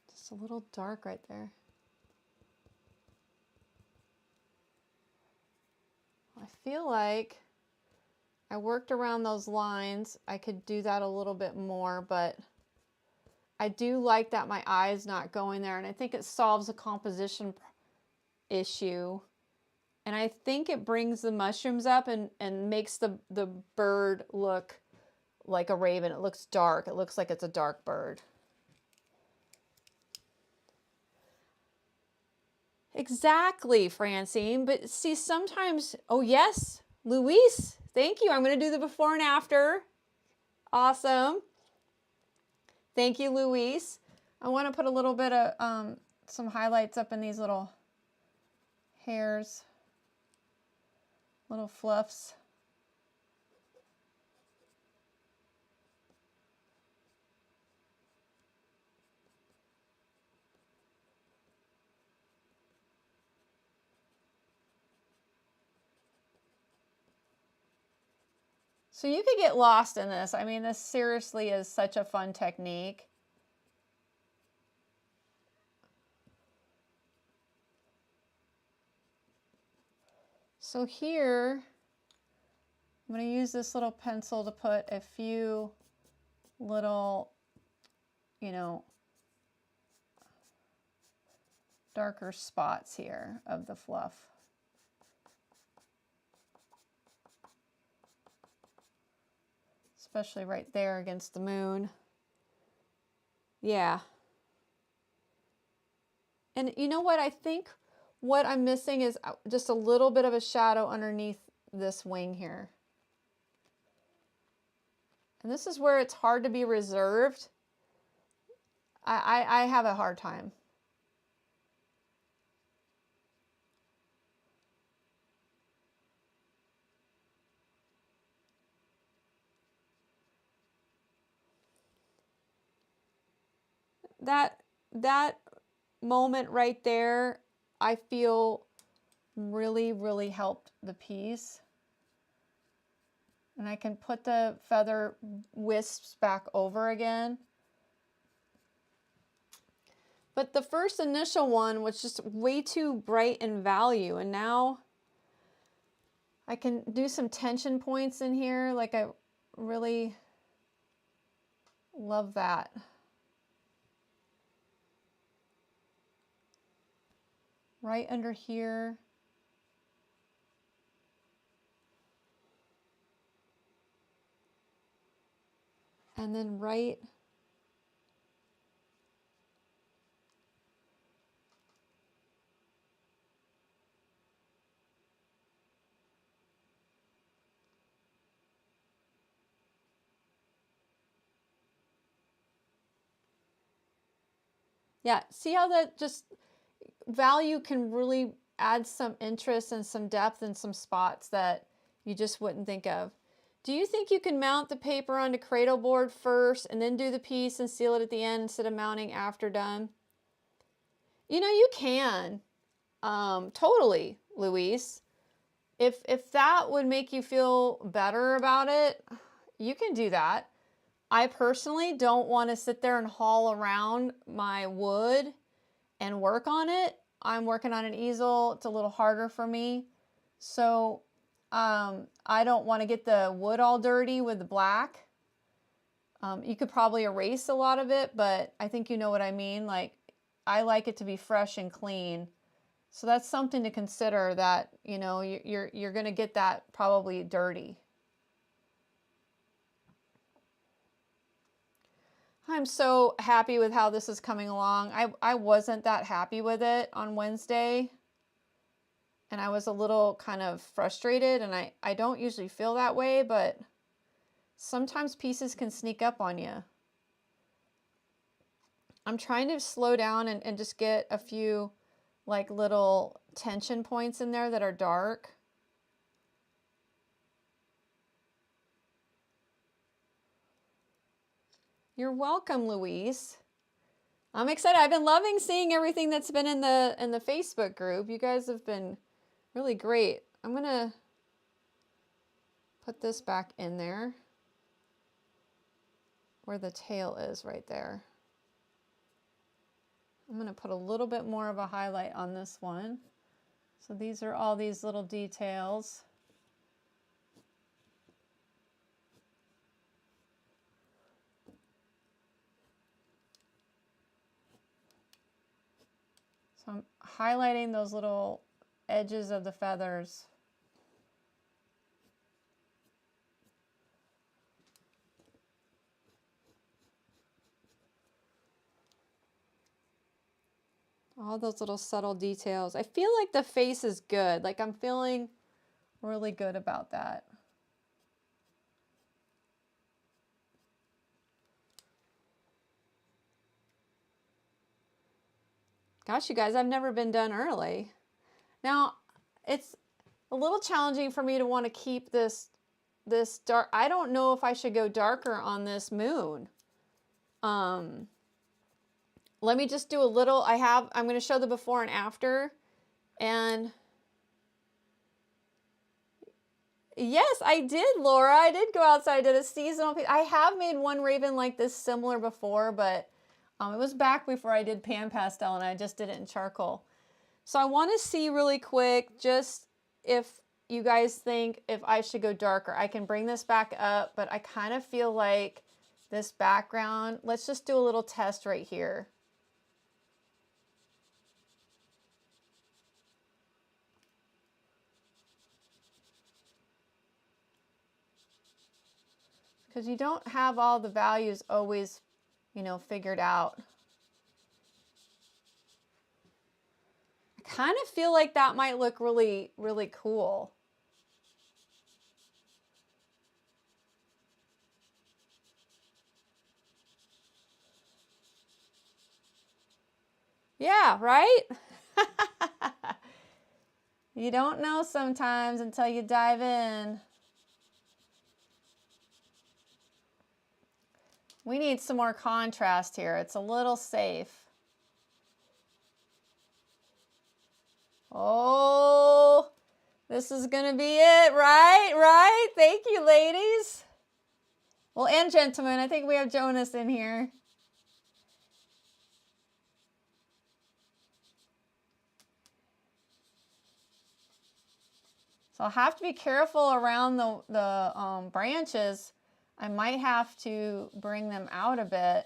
Just a little dark right there. I feel like I worked around those lines. I could do that a little bit more, but I do like that my eye is not going there, and I think it solves a composition issue. And I think it brings the mushrooms up and makes the bird look like a raven. It looks dark. It looks like it's a dark bird. Exactly, Francine. But see, sometimes, oh yes, Luis, thank you. I'm going to do the before and after. Awesome. Thank you, Luis. I want to put a little bit of some highlights up in these little hairs, little fluffs. So you could get lost in this. I mean, this seriously is such a fun technique. So here, I'm going to use this little pencil to put a few little, you know, darker spots here of the fluff. Especially right there against the moon. Yeah. And you know what? I think what I'm missing is just a little bit of a shadow underneath this wing here. And this is where it's hard to be reserved. I have a hard time. That moment right there, I feel really, really helped the piece. And I can put the feather wisps back over again. But the first initial one was just way too bright in value. And now I can do some tension points in here. Like I really love that. Right under here. And then right yeah, see how that just value can really add some interest and some depth in some spots that you just wouldn't think of. Do you think you can mount the paper onto cradle board first and then do the piece and seal it at the end instead of mounting after done? You know, you can. Totally, Luis. If that would make you feel better about it, you can do that. I personally don't want to sit there and haul around my wood and work on it. I'm working on an easel. It's a little harder for me. So I don't want to get the wood all dirty with the black. You could probably erase a lot of it, but I think you know what I mean. Like, I like it to be fresh and clean. So that's something to consider, that, you know, you're going to get that probably dirty. I'm so happy with how this is coming along. I wasn't that happy with it on Wednesday. And I was a little kind of frustrated, and I don't usually feel that way, but sometimes pieces can sneak up on you. I'm trying to slow down and just get a few like little tension points in there that are dark. You're welcome, Louise. I'm excited. I've been loving seeing everything that's been in the Facebook group. You guys have been really great. I'm gonna put this back in there where the tail is, right there. I'm gonna put a little bit more of a highlight on this one. So these are all these little details. So I'm highlighting those little edges of the feathers. All those little subtle details. I feel like the face is good. Like, I'm feeling really good about that. Gosh, you guys, I've never been done early. Now, it's a little challenging for me to want to keep this dark. I don't know if I should go darker on this moon. Let me just do a little. I'm going to show the before and after. And yes, I did, Laura. I did go outside. I did a seasonal piece. I have made one raven like this similar before, but it was back before I did PanPastel, and I just did it in charcoal. So I want to see really quick just if you guys think if I should go darker. I can bring this back up, but I kind of feel like this background, let's just do a little test right here. Because you don't have all the values always, you know, figured out. I kind of feel like that might look really, really cool. Yeah, right? You don't know sometimes until you dive in. We need some more contrast here. It's a little safe. Oh, this is gonna be it, right? Right? Thank you, ladies. Well, and gentlemen, I think we have Jonas in here. So I'll have to be careful around the branches. I might have to bring them out a bit.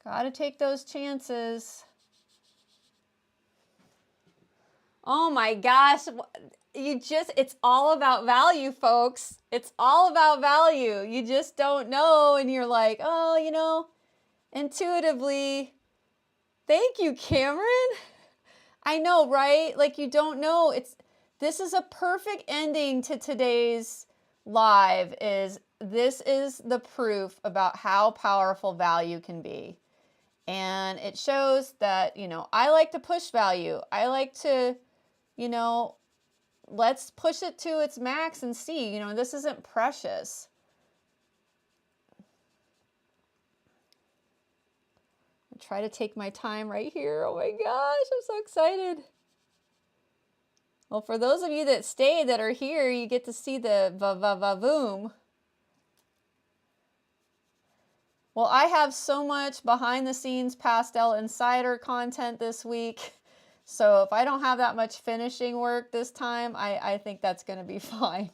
Gotta take those chances. Oh my gosh. It's all about value, folks. It's all about value. You just don't know, and you're like, oh, you know, intuitively. Thank you, Cameron. I know, right? Like, you don't know. This is a perfect ending to today's live. This is the proof about how powerful value can be. And it shows that, you know, I like to push value. I like to, you know, let's push it to its max and see, you know, this isn't precious. I'll try to take my time right here. Oh my gosh, I'm so excited. Well, for those of you that stayed, that are here, you get to see the va-va-va-voom. Well, I have so much behind the scenes Pastel Insider content this week. So if I don't have that much finishing work this time, I think that's going to be fine.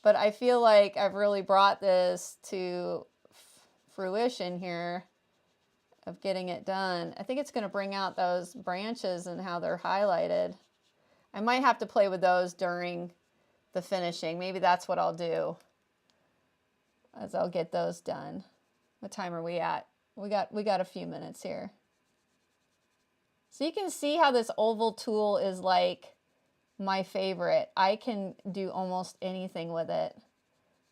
But I feel like I've really brought this to fruition here of getting it done. I think it's going to bring out those branches and how they're highlighted. I might have to play with those during the finishing. Maybe that's what I'll do, as I'll get those done. What time are we at? We got a few minutes here. So you can see how this oval tool is like my favorite. I can do almost anything with it.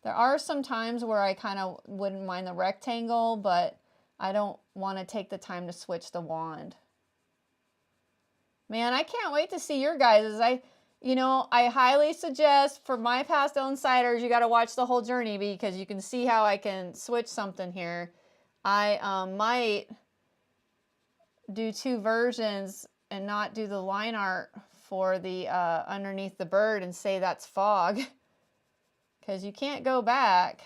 There are some times where I kind of wouldn't mind the rectangle, but I don't want to take the time to switch the wand. Man, I can't wait to see your guys'. I highly suggest for my Pastel Insiders, you got to watch the whole journey, because you can see how I can switch something here. I might do 2 versions and not do the line art for the underneath the bird and say that's fog, because you can't go back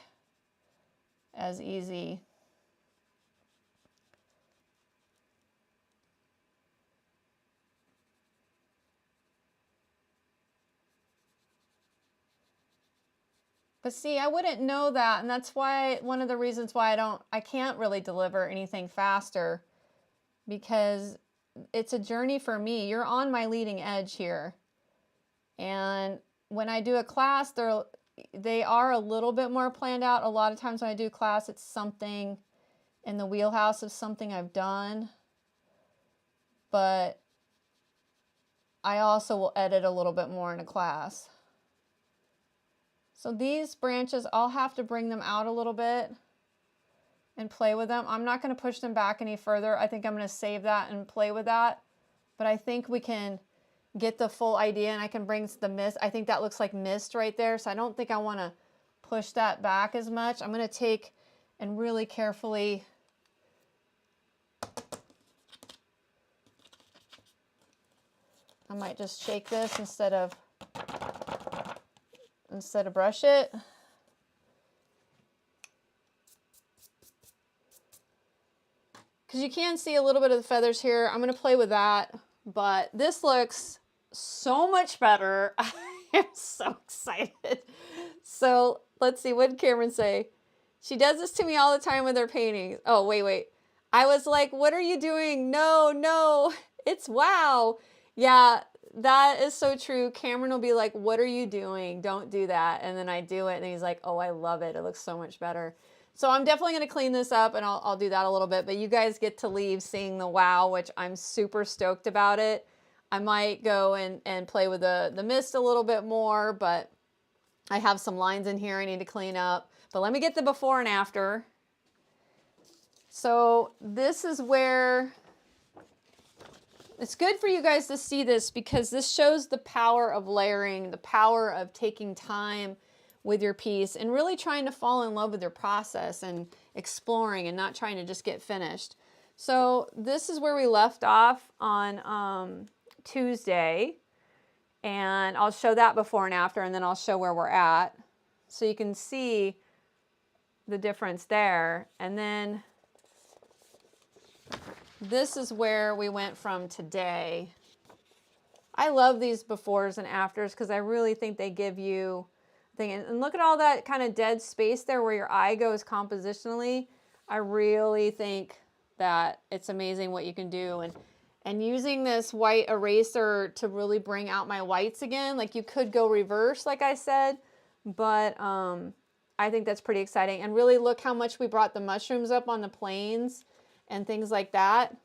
as easy. But see, I wouldn't know that, and that's why one of the reasons why I can't really deliver anything faster, because it's a journey for me. You're on my leading edge here. And when I do a class, they are a little bit more planned out. A lot of times when I do class, it's something in the wheelhouse of something I've done. But I also will edit a little bit more in a class. So these branches, I'll have to bring them out a little bit and play with them. I'm not going to push them back any further. I think I'm going to save that and play with that. But I think we can get the full idea, and I can bring the mist. I think that looks like mist right there. So I don't think I want to push that back as much. I'm going to take and really carefully I might just shake this instead of brush it. Because you can see a little bit of the feathers here. I'm going to play with that. But this looks so much better. I am so excited. So let's see, what did Cameron say? She does this to me all the time with her paintings. Oh, wait. I was like, what are you doing? No, it's wow. Yeah, that is so true. Cameron will be like, what are you doing? Don't do that. And then I do it and he's like, oh, I love it. It looks so much better. So I'm definitely going to clean this up and I'll do that a little bit. But you guys get to leave seeing the wow, which I'm super stoked about it. I might go and play with the mist a little bit more, but I have some lines in here I need to clean up. But let me get the before and after. So this is where it's good for you guys to see this because this shows the power of layering, the power of taking time with your piece and really trying to fall in love with your process and exploring and not trying to just get finished. So this is where we left off on Tuesday, and I'll show that before and after, and then I'll show where we're at so you can see the difference there. And then this is where we went from today. I love these befores and afters because I really think they give you thing. And look at all that kind of dead space there where your eye goes compositionally. I really think that it's amazing what you can do. And using this white eraser to really bring out my whites again, like you could go reverse, like I said, but I think that's pretty exciting. And really look how much we brought the mushrooms up on the planes and things like that.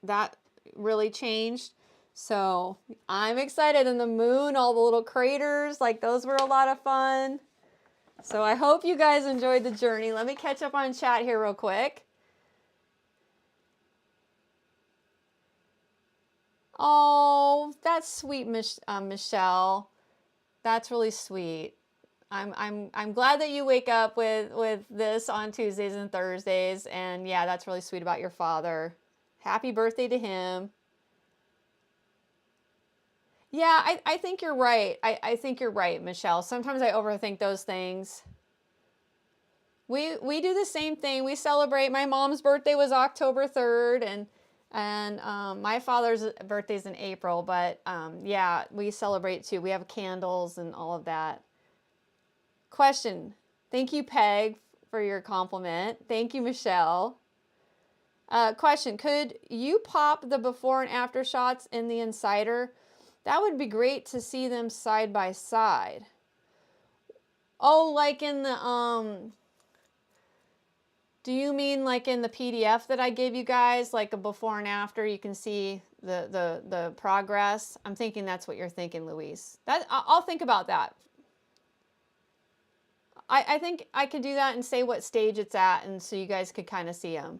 That really changed. So I'm excited. And the moon, all the little craters, like those were a lot of fun. So I hope you guys enjoyed the journey. Let me catch up on chat here real quick. Oh, that's sweet, Michelle. That's really sweet. I'm glad that you wake up with this on Tuesdays and Thursdays. And yeah, that's really sweet about your father. Happy birthday to him. Yeah, I think you're right. I think you're right, Michelle. Sometimes I overthink those things. We do the same thing. We celebrate. My mom's birthday was October 3rd, and my father's birthday's in April. But yeah, we celebrate too. We have candles and all of that. Question. Thank you, Peg, for your compliment. Thank you, Michelle. Question. Could you pop the before and after shots in the Insider? That would be great to see them side by side. Oh, like in the, do you mean like in the PDF that I gave you guys, like a before and after, you can see the progress? I'm thinking that's what you're thinking, Luis. I'll think about that. I think I could do that and say what stage it's at, and so you guys could kind of see them.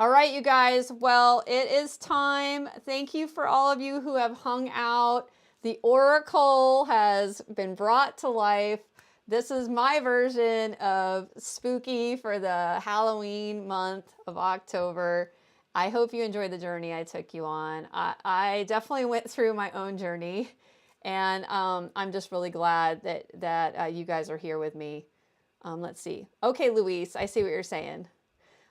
All right, you guys. Well, it is time. Thank you for all of you who have hung out. The Oracle has been brought to life. This is my version of spooky for the Halloween month of October. I hope you enjoyed the journey I took you on. I definitely went through my own journey, and I'm just really glad that you guys are here with me. Let's see. Okay, Luis, I see what you're saying.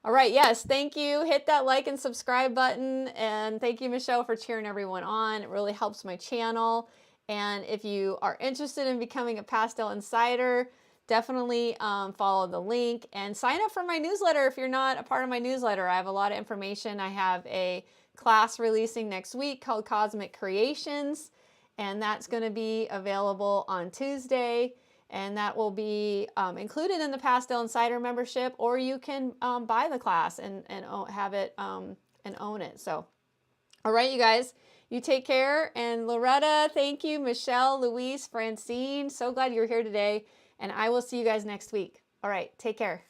All right, yes, thank you. Hit that like and subscribe button. And thank you, Michelle, for cheering everyone on. It really helps my channel. And if you are interested in becoming a Pastel Insider, definitely follow the link and sign up for my newsletter if you're not a part of my newsletter. I have a lot of information. I have a class releasing next week called Cosmic Creations, and that's going to be available on Tuesday. And that will be included in the Pastel Insider membership, or you can buy the class and have it and own it. So, all right, you guys, you take care. And Loretta, thank you. Michelle, Luis, Francine, so glad you're here today. And I will see you guys next week. All right, take care.